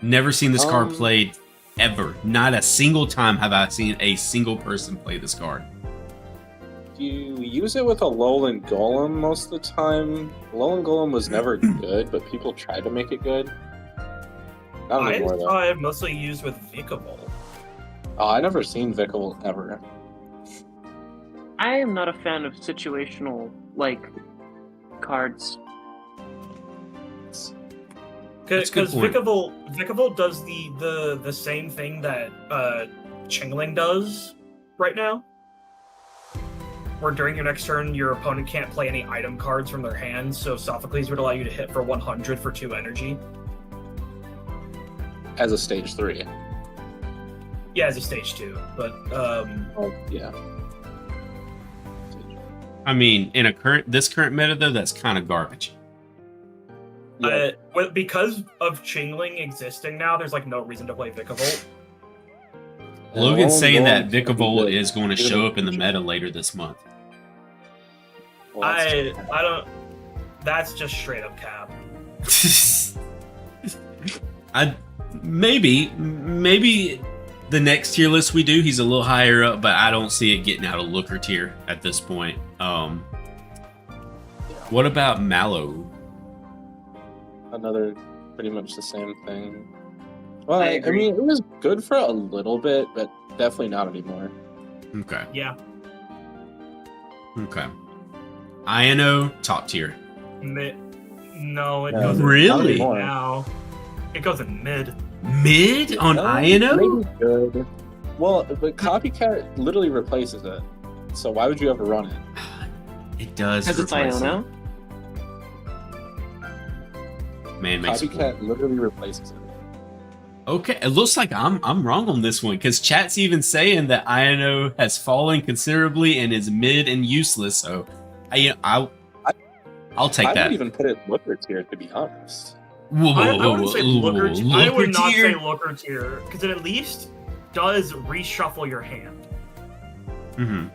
A: Never seen this card played ever. Not a single time have I seen a single person play this card.
C: You use it with a Lowland Golem most of the time. Lowland Golem was never good, but people tried to make it good. Not
B: I
C: anymore, though.
B: saw it mostly used with Vikavolt.
C: Oh, I never seen Vikavolt ever.
D: I am not a fan of situational cards.
A: That's a good
B: Because
A: point.
B: Vikavolt does the same thing that Chingling does right now. Where during your next turn, your opponent can't play any item cards from their hands, so Sophocles would allow you to hit for 100 for 2 energy.
C: As a stage 3.
B: Yeah, as a stage 2, but
C: Oh, yeah.
A: I mean, in this current meta though, that's kind of garbage.
B: because of Chingling existing now, there's like no reason to play Vikavolt.
C: And
A: Logan's
C: Lowland
A: saying that
C: Golem's gonna be
A: Vikavolt
C: good.
A: is going to
C: Good
A: show
C: in
A: up in the
C: future.
A: meta later this month.
C: Well, that's-
B: I don't. That's just straight up cap.
A: Maybe the next tier list we do, he's a little higher up, but I don't see it getting out of Looker tier at this point. What about Mallow?
C: Another pretty much the same thing. Well,
D: I
C: I
D: agree.
C: mean, it was good for a little bit, but definitely not anymore.
A: Okay.
B: Yeah.
A: Okay. Ino, top tier.
B: No, it
C: No,
B: goes
A: Really?
C: not
B: in mid
C: anymore.
B: now. It goes in mid.
A: Mid on Ino?
C: Maybe good. Well, but Copycat literally replaces it. So why would you ever run it?
A: It does.
D: Because it's
A: replace it.
D: Iono.
A: Man, makes a point.
C: Copycat literally replaces it.
A: Okay, it looks like I'm wrong on this one because chat's even saying that Ino has fallen considerably and is mid and useless. So, I'll take
C: I
A: that.
C: would even put it Looker tier, to be honest.
A: Whoa,
B: I wouldn't say Looker. I
A: Looker
B: would not
A: tier?
B: say Looker tier because it at least does reshuffle your hand.
A: Mm-hmm.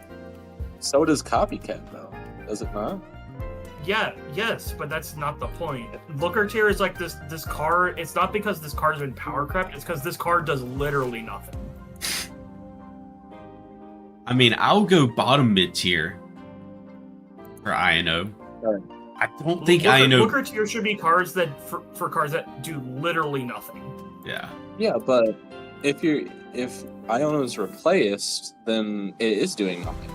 C: So does Copycat, though. Does it not?
B: Yeah, yes, but that's not the point. Looker tier is like this card. It's not because this card's been power crept. It's because this card does literally nothing.
A: I mean, I'll go bottom mid tier for Ino.
C: Right.
A: I don't think Ino.
B: Looker tier should be cards that for cards that do literally nothing.
A: Yeah.
C: Yeah, but if Iono is replaced, then it is doing nothing.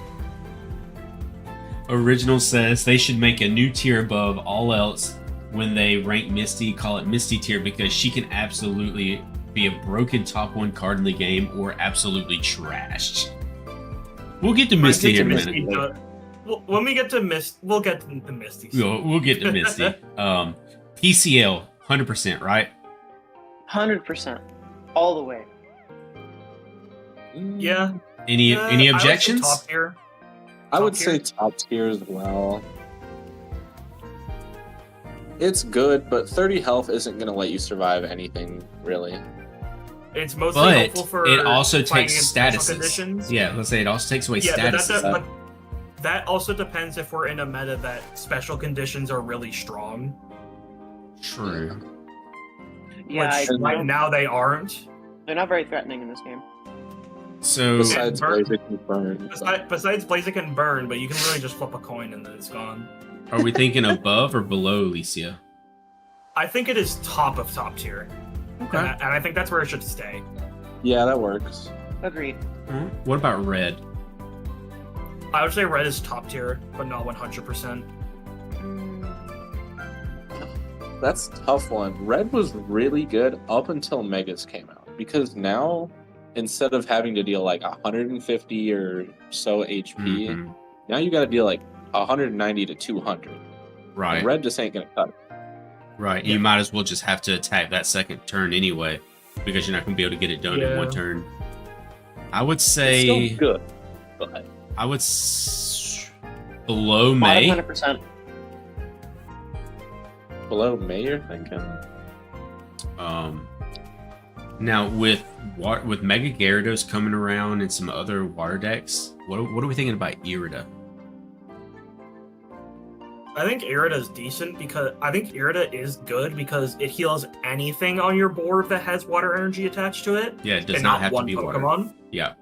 A: Original says they should make a new tier above all else when they rank Misty, call it Misty tier because she can absolutely be a broken top 1 card in the game or absolutely trashed. We'll get to Misty here in a
B: Misty
A: minute.
B: when we get to we'll get to the Misty.
A: We'll get to Misty. PCL, 100%, right?
D: 100%. All the way.
B: Yeah.
A: Any
B: I would say
A: objections?
B: top tier.
C: I would
B: Top
C: say
B: tier?
C: top tier as well. It's good, but 30 health isn't going to let you survive anything, really.
B: It's mostly
A: But
B: helpful for
A: it also
B: fighting
A: takes
B: against special
A: statuses.
B: conditions.
A: Yeah, let's say it also takes away
B: Yeah,
A: statuses.
B: but that also depends if we're in a meta that special conditions are really strong.
A: True.
D: Yeah,
B: which right now they aren't.
D: they're not very threatening in this game.
A: So
C: Besides
B: Burn-
C: Blazic and Burn.
B: Besides Blazic and Burn, but you can really just flip a coin and then it's gone.
A: are we thinking above or below Alicia?
B: I think it is top of top tier.
A: Okay.
B: And I think that's where it should stay.
C: Yeah, that works.
D: Agreed.
A: What about red?
B: I would say red is top tier, but not 100%.
C: That's a tough one. Red was really good up until Megas came out, because now instead of having to deal like 150 or so HP,
A: Mhm.
C: now you got to deal like 190 to 200.
A: Right.
C: And red just ain't gonna cut it.
A: Right.
B: Yeah.
A: You might as well just have to attack that second turn anyway, because you're not going to be able to get it done in one
B: Yeah.
A: turn. I would
C: It's
A: say
C: still good, but
A: I would below May.
D: 100%.
C: below May, you're thinking?
A: Now with Mega Gyarados coming around and some other water decks, what are we thinking about Irida?
B: I think Irida is decent because I think Irida is good because it heals anything on your board that has water energy attached to it.
A: Yeah, it does
B: and
A: not
B: not
A: have to
B: one
A: be water.
B: Pokemon.
A: Yeah.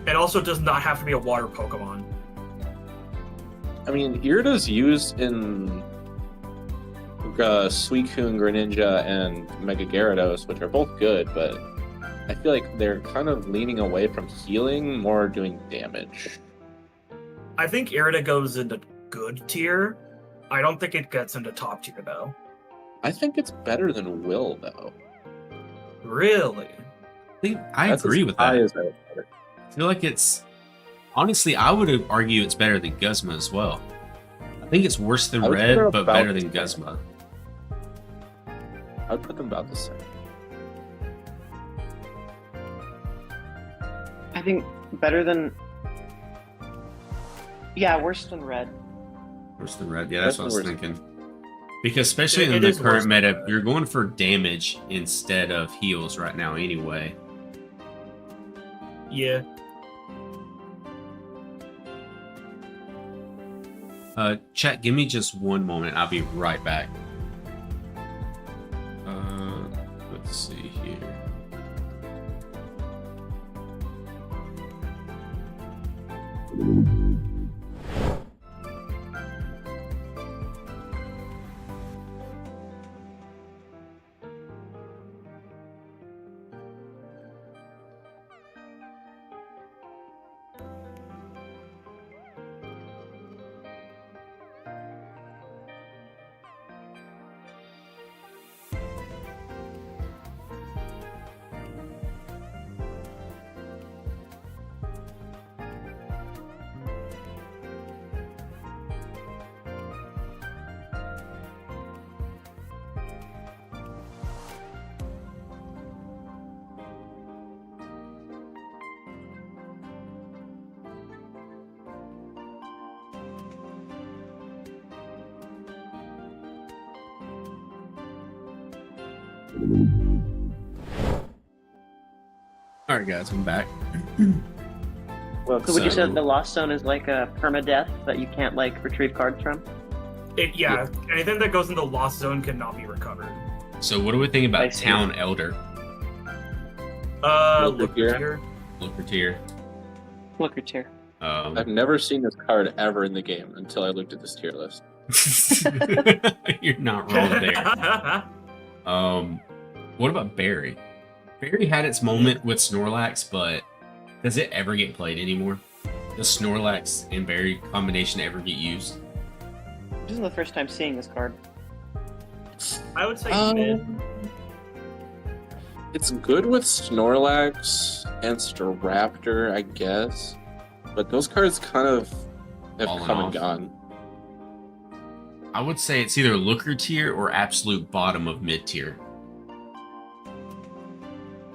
B: It also does not have to be a water Pokemon.
C: I mean, Irida's used in Suicune, Greninja, and Mega Gyarados, which are both good, but I feel like they're kind of leaning away from healing, more doing damage.
B: I think Irida goes into good tier. I don't think it gets into top tier though.
C: I think it's better than Will, though.
B: Really?
A: I
C: That's
A: agree
C: as
A: with
C: high
A: that.
C: as I would put it.
A: I feel like it's honestly, I would argue it's better than Guzma as well. I think it's worse than
C: I would put it
A: Red, but
C: about
A: better than
C: the
A: Guzma.
C: I'd put them about the same.
D: I think better than. Yeah, worse than red.
A: Worse than Red. Yeah, that's what I was
C: Worse.
A: thinking. Because especially
B: It
A: in the
B: is worse
A: current
B: than
A: meta,
B: Red.
A: you're going for damage instead of heals right now anyway.
B: Yeah.
A: Chat, give me just one moment. I'll be right back. Let's see here. All right, guys, I'm back.
C: Well,
D: So would you say
A: So-
D: that the Lost Zone is like a permadeath that you can't like retrieve cards from?
B: Anything that goes into Lost Zone cannot be recovered.
A: So, what do we think
D: I
A: about
D: see.
A: Town Elder?
B: Look
C: here.
B: here.
A: Looker tier.
D: Look at here.
C: I've never seen this card ever in the game until I looked at this tier list.
A: You're not wrong there. What about Barry? Barry had its moment with Snorlax, but does it ever get played anymore? Does Snorlax and Barry combination ever get used?
D: This is the first time seeing this card.
B: I would say mid.
C: It's good with Snorlax and Staraptor, I guess, but those cards kind of have
A: Fallen
C: come
A: off.
C: and gone.
A: I would say it's either Looker tier or absolute bottom of mid tier.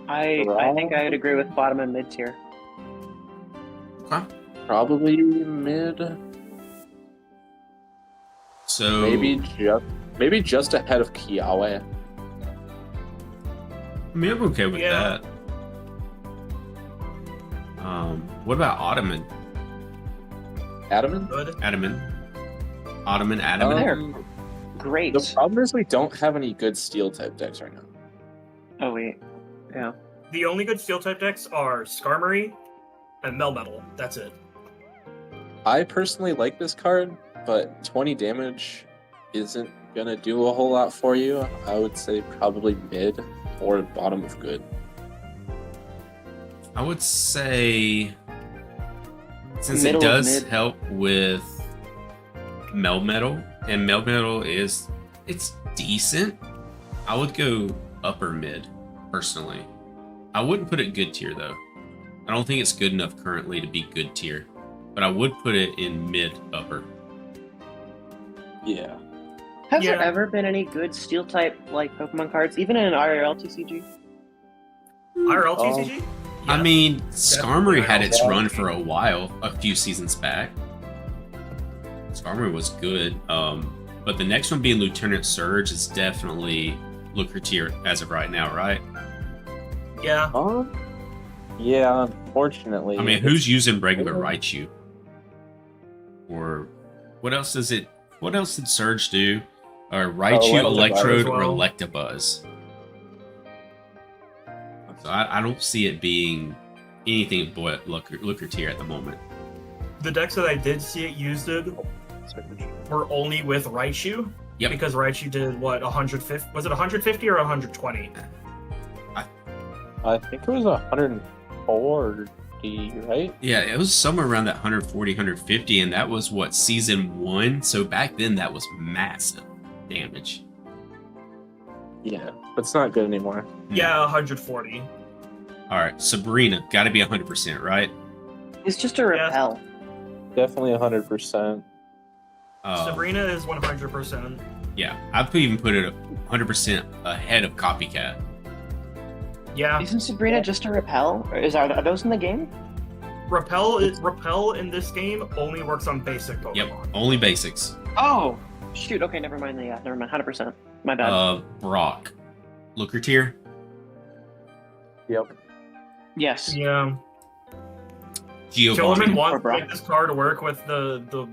D: I think I would agree with bottom and mid tier.
A: Okay.
C: Probably mid,
A: So
C: maybe just ahead of Kiawe.
A: I mean, I'm okay with
B: Yeah.
A: that. What about Ottoman?
C: Adamant?
B: Good.
A: Ottoman? Adamant?
D: There. Great.
C: The problem is we don't have any good steel type decks right now.
D: Oh wait. Yeah.
B: The only good steel type decks are Skarmory and Melmetal. That's it.
C: I personally like this card, but 20 damage isn't gonna do a whole lot for you. I would say probably mid or bottom of good.
A: I would say, since
D: Middle
A: it
D: of
A: does
D: mid.
A: help with Melmetal, and Melmetal it's decent, I would go upper mid, personally. I wouldn't put it good tier, though. I don't think it's good enough currently to be good tier, but I would put it in mid upper.
C: Yeah.
D: Has there
B: Yeah.
D: ever been any good steel type like Pokemon cards, even in an IRL TCG?
B: IRL
C: Oh.
B: TCG?
A: I
B: Yes.
A: mean, Skarmory had its
C: Yeah.
A: run for a while, a few seasons back. Skarmory was good, but the next one being Lieutenant Surge is definitely Looker tier as of right now, right?
B: Yeah.
C: Yeah, unfortunately.
A: I mean, who's using regular Raichu? Or what else does it? What else did Surge do? Or Raichu,
C: Electabuzz
A: Electrode,
B: as
A: or
B: well.
A: Electabuzz? So I don't see it being anything but Looker tier at the moment.
B: The decks that I did see it used were only with Raichu.
A: Yep.
B: Because Raichu did what, 150? Was it 150 or 120?
C: I think it was 140, right?
A: Yeah, it was somewhere around that 140, 150, and that was what, season 1? So back then that was massive damage.
C: Yeah, but it's not good anymore.
B: Yeah, 140.
A: All right, Sabrina, got to be 100%, right?
D: It's just a repel.
C: Definitely 100%.
B: Sabrina is 100%.
A: Yeah, I'd even put it 100% ahead of Copycat.
B: Yeah.
D: Isn't Sabrina just a repel? Or are those in the game?
B: Repel in this game only works on basic Pokemon.
A: Yep, only basics.
D: Oh, shoot. Okay, never mind. Yeah, never mind. 100%. My bad.
A: Brock, Looker tier.
C: Yep.
D: Yes.
B: Yeah.
A: Giovanni.
B: Tillerman wants
D: Or
B: to
D: Brock.
B: make this card work with the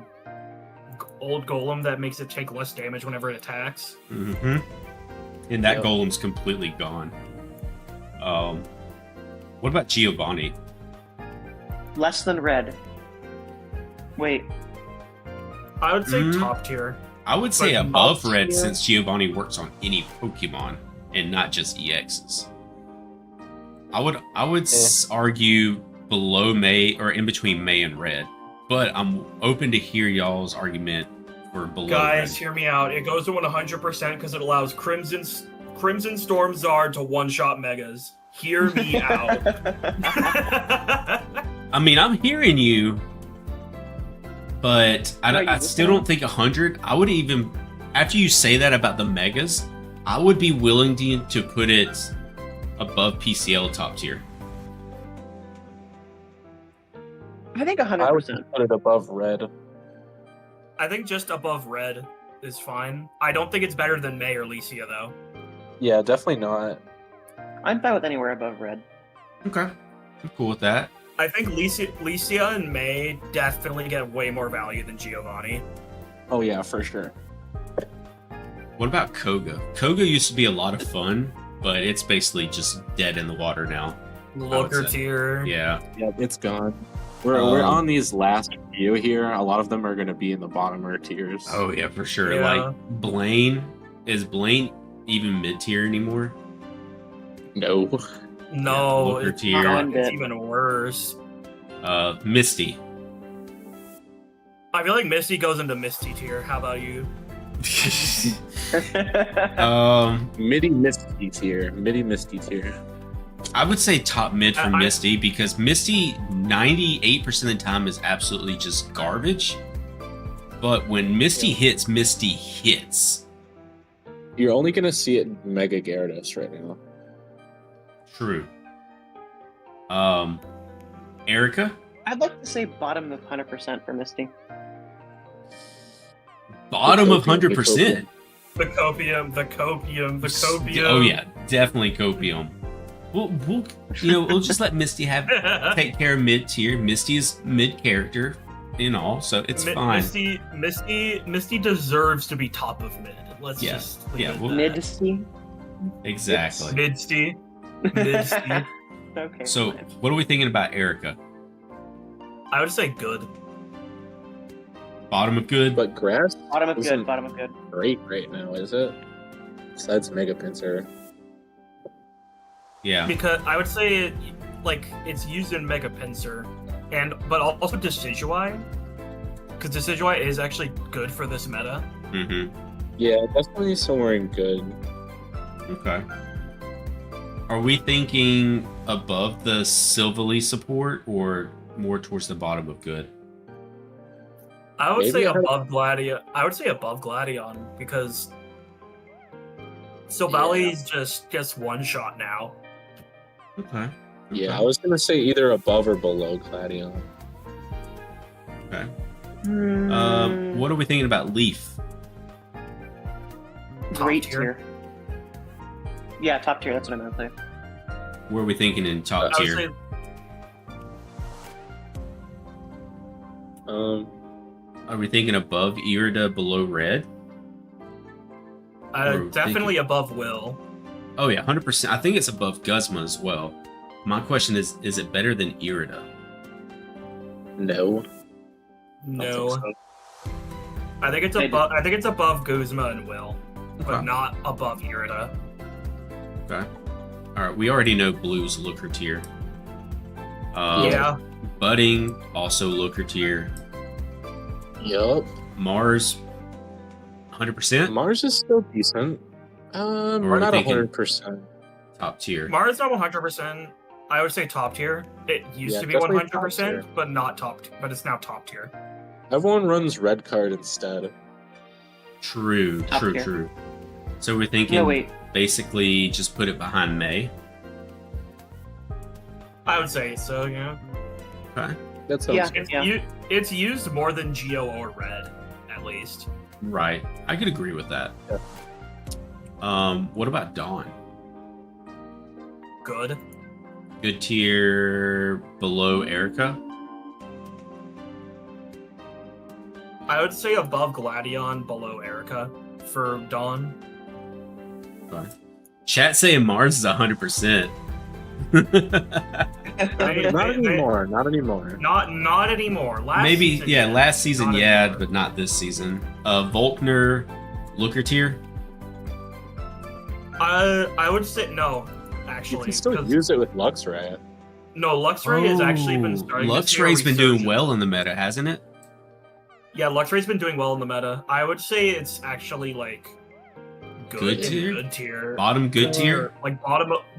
B: old golem that makes it take less damage whenever it attacks.
A: Mm-hmm. And that
C: Yep.
A: golem's completely gone. What about Giovanni?
D: Less than red. Wait.
B: I would say
A: Mm.
B: top tier.
A: I would say
B: But
A: above
D: top
A: red
D: tier?
A: since Giovanni works on any Pokemon and not just EXs. I would argue below May or in between May and red, but I'm open to hear y'all's argument for below
B: Guys,
A: red.
B: hear me out. It goes to 100% because it allows Crimson Storm Zard to one-shot Megas. Hear me out.
A: I mean, I'm hearing you, but
D: No, you
A: I
D: listen.
A: still don't think 100. I would even, after you say that about the Megas, I would be willing to put it above PCL top tier.
D: I think
C: I would
D: 100%.
C: put it above red.
B: I think just above red is fine. I don't think it's better than May or Licia, though.
C: Yeah, definitely not.
D: I'm fine with anywhere above red.
A: Okay, I'm cool with that.
B: I think Licia and May definitely get way more value than Giovanni.
C: Oh yeah, for sure.
A: What about Koga? Koga used to be a lot of fun, but it's basically just dead in the water now.
B: Looker
A: say.
B: tier.
A: Yeah.
C: Yeah, it's gone. We're
A: Um,
C: on these last few here. A lot of them are going to be in the bottomer tiers.
A: Oh yeah, for sure.
B: Yeah.
A: Like Blaine, is Blaine even mid tier anymore?
C: No.
B: No,
A: Looker
B: it's,
A: tier.
B: not, it's even worse.
A: Misty.
B: I feel like Misty goes into Misty tier. How about you?
C: Midi Misty tier. Midi Misty tier.
A: I would say top mid for
B: I-
A: Misty because Misty 98% of the time is absolutely just garbage. But when Misty hits, Misty hits.
C: You're only going to see it in Mega Gyarados right now.
A: True. Erica?
D: I'd like to say bottom of 100% for Misty.
A: Bottom of
C: Copium,
A: 100%.
B: The copium.
A: Oh yeah, definitely Copium. We'll just let Misty take care of mid tier. Misty is mid character in all, so it's fine.
B: Misty deserves to be top of mid. Let's
A: Yeah,
B: just leave
A: yeah,
B: it at
A: well-
B: that.
D: Mid-Misty?
A: Exactly.
B: Midsty.
D: Okay.
A: So,
D: fine.
A: what are we thinking about Erica?
B: I would say good.
A: Bottom of good.
C: But Grass
D: Bottom of
C: isn't
D: good, bottom of good.
C: great right now, is it? Besides Mega Pinsir.
A: Yeah.
B: Because I would say like it's used in Mega Pinsir, but also Decidueye, because Decidueye is actually good for this meta.
A: Mm-hmm.
C: Yeah, definitely somewhere in good.
A: Okay. Are we thinking above the Silvally support or more towards the bottom of good?
B: I would
C: Maybe
B: say
C: I heard-
B: above Gladion. I would say above Gladion because Silvally just gets one shot now.
A: Okay.
C: Yeah, I was gonna say either above or below Gladion.
A: Okay.
D: Hmm,
A: What are we thinking about Leaf?
D: great
B: Top tier.
D: tier. Yeah, top tier. That's what I meant to say.
A: Where are we thinking in top
B: I would
A: tier?
B: say
A: Are we thinking above Irida, below Red? Or
B: definitely above Will.
A: Oh yeah, 100%. I think it's above Guzma as well. My question is it better than Irida?
C: No.
B: No,
C: I don't think
B: I think it's
D: They
B: above. I think it's above Guzma and Will, but
A: Okay.
B: not above Irida.
A: Okay. All right. We already know Blue's Looker tier.
B: Yeah,
A: Budding also Looker tier.
C: Yup.
A: Mars, 100%
C: Mars is still decent.
A: are
C: We're
A: we
C: not
A: thinking?
C: 100%.
A: top tier.
B: Mars not 100%. I would say top tier. It used
C: Yeah,
B: to be
C: definitely
B: 100%,
C: top
B: but not top. But it's now top tier.
C: Everyone runs red card instead.
A: True.
D: Top tier.
A: True. So we're thinking
D: No, wait.
A: basically just put it behind May.
B: I would say so. Yeah,
A: Okay.
C: That sounds
D: Yeah.
C: good.
B: it's used more than Geo or Red, at least.
A: Right. I could agree with that.
C: Yeah.
A: What about Dawn?
B: Good.
A: Good tier below Erica.
B: I would say above Gladion, below Erica for Dawn.
A: Okay. Chat saying Mars is 100%.
C: Not anymore. Not anymore.
B: Not anymore.
A: Maybe,
B: season,
A: yeah, last season,
B: Not
A: yeah,
B: anymore.
A: but not this season. Volkner, Looker tier.
B: I would say no.
C: You
B: Actually,
C: can still
B: 'cause-
C: use it with Luxray.
B: no. Luxray has actually been
A: Oh,
B: starting. to see a
A: Luxray's been doing
B: resurgence.
A: well in the meta, hasn't it?
B: Yeah, Luxray's been doing well in the meta. I would say it's actually like good,
A: Good
B: in
A: tier?
B: good tier,
A: Bottom good tier.
B: Or, like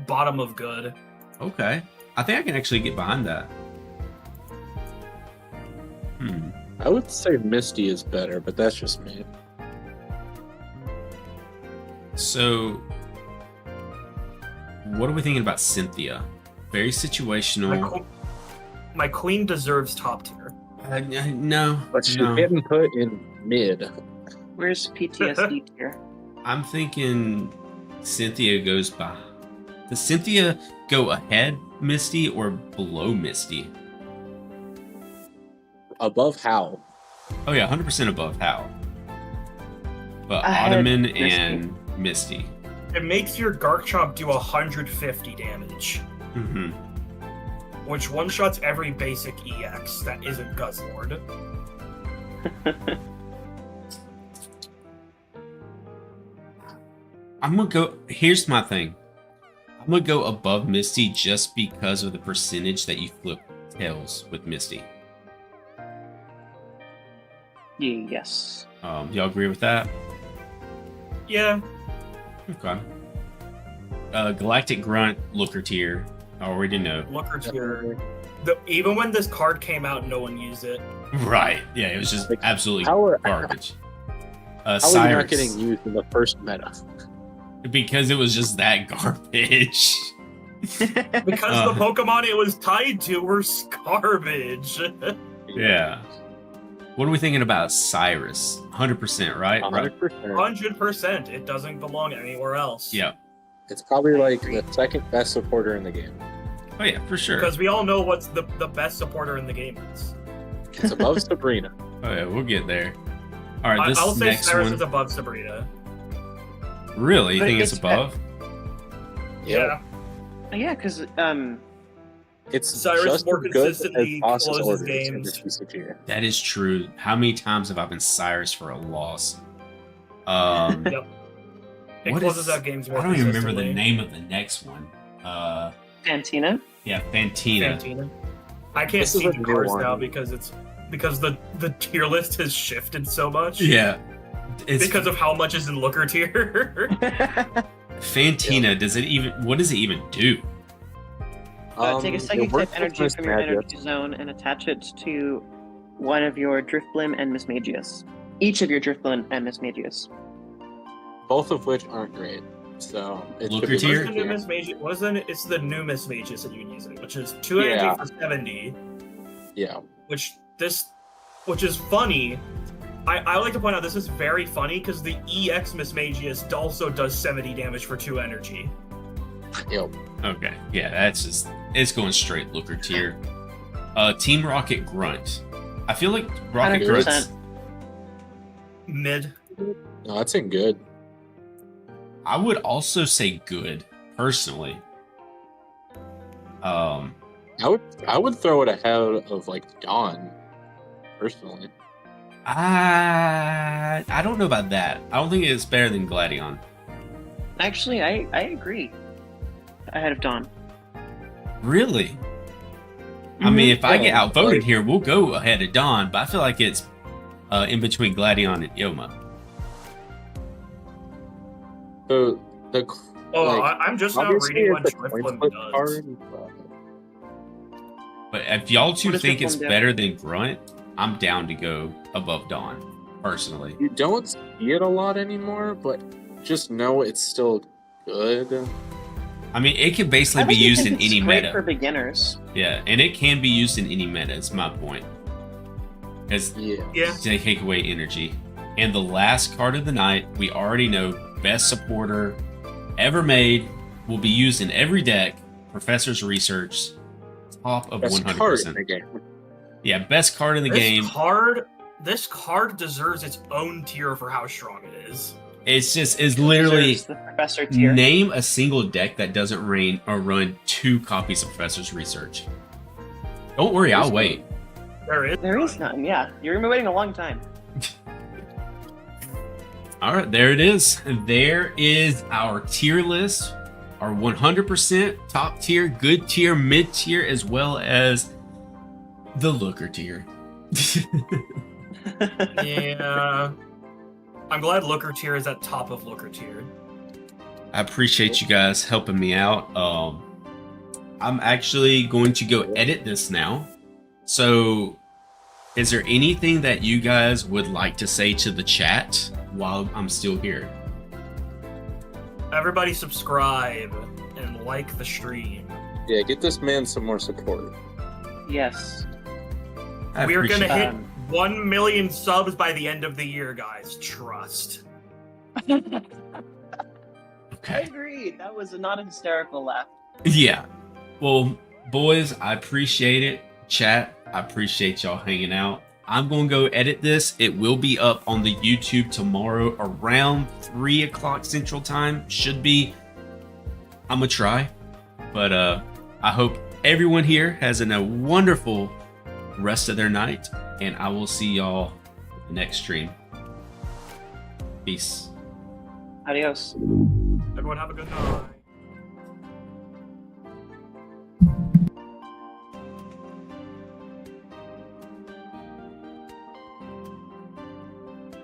B: bottom of good.
A: Okay, I think I can actually get behind that.
C: I would say Misty is better, but that's just me.
A: So, what are we thinking about Cynthia? Very situational.
B: My queen deserves top tier.
A: No,
C: But she's
A: no.
C: getting put in mid.
D: Where's PTSD tier?
A: I'm thinking Cynthia goes by. Does Cynthia go ahead Misty or below Misty?
C: Above how?
A: Oh yeah, 100% above Hal. But
D: Ahead
A: Ottoman
D: Misty.
A: and Misty.
B: It makes your Garchomp do 150 damage,
A: Mm-hmm.
B: which one shots every basic EX that isn't Guzzlord.
A: I'm gonna go. Here's my thing. I'm gonna go above Misty just because of the percentage that you flip tails with Misty.
D: Yes.
A: Y'all agree with that?
B: Yeah,
A: Okay. Galactic Grunt, Looker tier. I already know.
B: Looker tier. Even when this card came out, no one used it.
A: Right. Yeah, it was just
C: Like,
A: absolutely
C: how are-
A: garbage.
C: How are you
A: Cyrus.
C: not getting used in the first meta?
A: Because it was just that garbage.
B: Because the Pokemon it was tied to were garbage.
A: Yeah. What are we thinking about Cyrus? 100%, right? Right.
C: 100%.
B: 100%. It doesn't belong anywhere else.
A: Yeah.
C: It's probably like the second best supporter in the game.
A: Oh yeah, for sure.
B: Because we all know what's the best supporter in the game is.
C: It's above Sabrina.
A: Oh yeah, we'll get there. All right, this
B: I'll say
A: next
B: Cyrus
A: one.
B: is above Sabrina.
A: Really? You think it's
D: It's
A: above?
B: Yeah.
D: Yeah, because
C: It's
B: Cyrus
C: just
B: more
C: as good
B: consistently
C: as boss's
B: closes
C: orders
B: games.
C: in the TCG.
A: That is true. How many times have I been Cyrus for a loss?
B: Yep. It
A: What
B: closes
A: is-
B: out games more
A: I don't even remember the
B: consistently.
A: name of the next one.
D: Fantina.
A: Yeah, Fantina.
B: Fantina. I can't
C: This is
B: see
C: a
B: the
C: new
B: cards
C: one.
B: now because the tier list has shifted so much.
A: Yeah. It's
B: Because of how much is in Looker tier.
A: Fantina. What does it even do?
D: Take a
C: it
D: psychic
C: works
D: type
C: with
D: energy
C: Miss
D: from your
C: Magic.
D: energy zone and attach it to one of your Driftblim and Mismagius. Each of your Driftblim and Mismagius.
C: Both of which aren't great. So it
A: Looker
C: could be
A: tier?
B: What's the new
C: tier.
B: Miss Magus? What is the? It's the new Miss Magus that you can use it, which is 2
C: Yeah.
B: energy for 70.
C: Yeah.
B: Which is funny. I like to point out this is very funny because the EX Miss Magus also does 70 damage for 2 energy.
C: Yep.
A: Okay. Yeah, it's going straight Looker tier. Team Rocket Grunt. I feel like Rocket
D: 100%.
A: Grunt's.
B: Mid.
C: No, that's in good.
A: I would also say good, personally.
C: I would throw it ahead of like Dawn, personally.
A: I don't know about that. I don't think it's better than Gladion.
D: Actually, I agree. Ahead of Dawn.
A: Really? I mean, if I get
C: Yeah,
A: outvoted
C: like-
A: here, we'll go ahead of Dawn, but I feel like it's in between Gladion and Ilma.
C: The
B: Oh,
C: like,
B: I'm just now
C: obviously
B: reading what
C: it's a coin
B: Driftblim
C: flip
B: does.
C: card,
A: But if y'all two
D: What does
A: think
D: this
A: it's
D: one do?
A: better than Grunt, I'm down to go above Dawn, personally.
C: you don't see it a lot anymore, but just know it's still good.
A: I mean, it can basically
D: I
A: be
D: actually
A: used
D: think
A: in
D: it's
A: any
D: great
A: meta.
D: for beginners.
A: Yeah, and it can be used in any meta, is my point. As
C: Yeah.
B: Yeah.
A: to take away energy. And the last card of the night, we already know, best supporter ever made, will be used in every deck. Professor's Research, top of
C: Best
A: 100%.
C: card in the game.
A: Yeah, best card in the game.
B: This card deserves its own tier for how strong it is.
A: It's literally
D: Deserves the Professor tier.
A: name a single deck that doesn't run 2 copies of Professor's Research. Don't worry, I'll wait.
D: There is none, yeah. You're been waiting a long time.
A: All right, there it is. There is our tier list, our 100% top tier, good tier, mid tier, as well as the Looker tier.
B: Yeah. I'm glad Looker tier is at top of Looker tier.
A: I appreciate you guys helping me out. I'm actually going to go edit this now. So, is there anything that you guys would like to say to the chat while I'm still here?
B: Everybody subscribe and like the stream.
C: Yeah, get this man some more support.
D: Yes.
A: I
B: We are gonna
A: appreciate-
B: hit 1 million subs by the end of the year, guys. Trust.
D: I
A: Okay.
D: agree. That was not a hysterical laugh.
A: Yeah. Well, boys, I appreciate it. Chat, I appreciate y'all hanging out. I'm going to go edit this. It will be up on the YouTube tomorrow around 3 o'clock Central Time. Should be. I'm going to try. But I hope everyone here has a wonderful rest of their night. And I will see y'all next stream. Peace.
D: Adios.
B: Everyone have a good night.